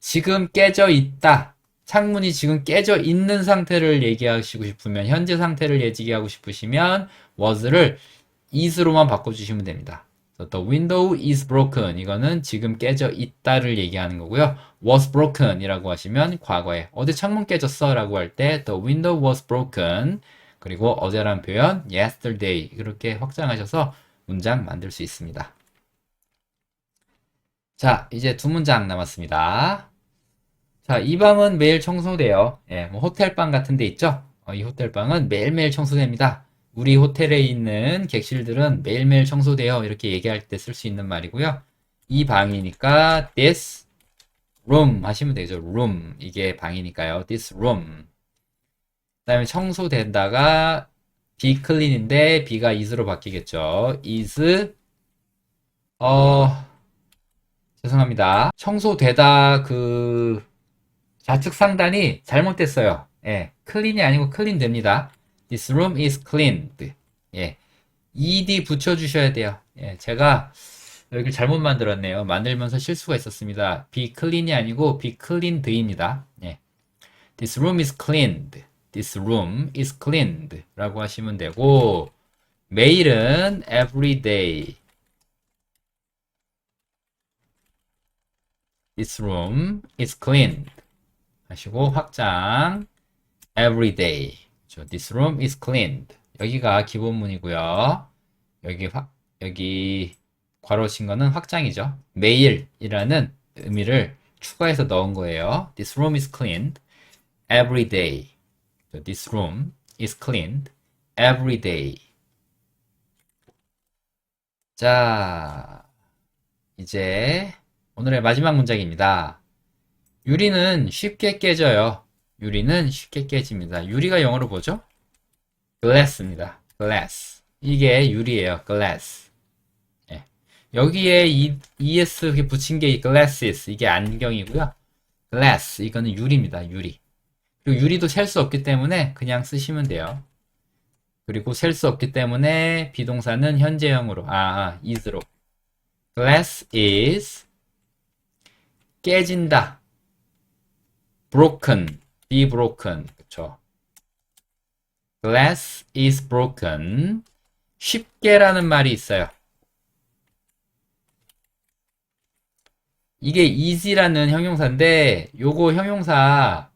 지금 깨져 있다. 창문이 지금 깨져 있는 상태를 얘기하시고 싶으면 현재 상태를 얘기하고 싶으시면 was를 is로만 바꿔주시면 됩니다. The window is broken 이거는 지금 깨져 있다를 얘기하는 거고요. was broken 이라고 하시면 과거에 어제 창문 깨졌어 라고 할 때 the window was broken 그리고 어제란 표현 yesterday 이렇게 확장하셔서 문장 만들 수 있습니다. 자 이제 두 문장 남았습니다. 자, 이 방은 매일 청소돼요. 예, 뭐 호텔방 같은 데 있죠? 이 호텔방은 매일매일 청소됩니다. 우리 호텔에 있는 객실들은 매일매일 청소돼요. 이렇게 얘기할 때 쓸 수 있는 말이고요. 이 방이니까 this room 하시면 되죠. room. 이게 방이니까요. this room. 그 다음에 청소된다가 be clean인데 be가 is로 바뀌겠죠. is 죄송합니다. 청소되다 좌측 상단이 잘못됐어요. 예, clean이 아니고 clean 됩니다. This room is cleaned. 예, ed 붙여주셔야 돼요. 예, 제가 여기를 잘못 만들었네요. 만들면서 실수가 있었습니다. be clean이 아니고 be cleaned입니다. 예, This room is cleaned. This room is cleaned. 라고 하시면 되고, 매일은 every day. This room is cleaned. 하시고 확장 every day. This room is cleaned. 여기가 기본문이고요. 여기 괄호 친 거는 확장이죠. 매일이라는 의미를 추가해서 넣은 거예요. This room is cleaned every day. This room is cleaned every day. 자, 이제 오늘의 마지막 문장입니다. 유리는 쉽게 깨져요. 유리는 쉽게 깨집니다. 유리가 영어로 뭐죠? glass입니다. glass. 이게 유리예요. glass. 예. 여기에 es 붙인 게 glasses. 이게 안경이고요. glass. 이거는 유리입니다. 유리. 그리고 유리도 셀 수 없기 때문에 그냥 쓰시면 돼요. 그리고 셀 수 없기 때문에 비동사는 현재형으로 is로. glass is 깨진다. broken, be broken. 그쵸? glass is broken. 쉽게라는 말이 있어요. 이게 easy라는 형용사인데, 요거 형용사,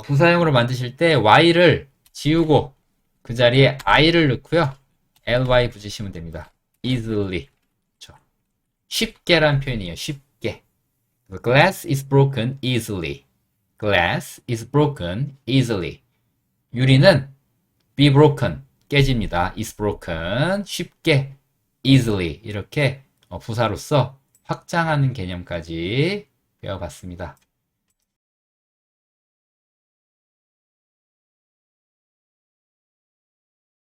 부사형으로 만드실 때 y를 지우고, 그 자리에 i를 넣고요. ly 붙이시면 됩니다. easily. 그쵸? 쉽게란 표현이에요. 쉽게. glass is broken easily. glass is broken easily. 유리는 be broken, 깨집니다. is broken, 쉽게, easily. 이렇게 부사로서 확장하는 개념까지 배워봤습니다.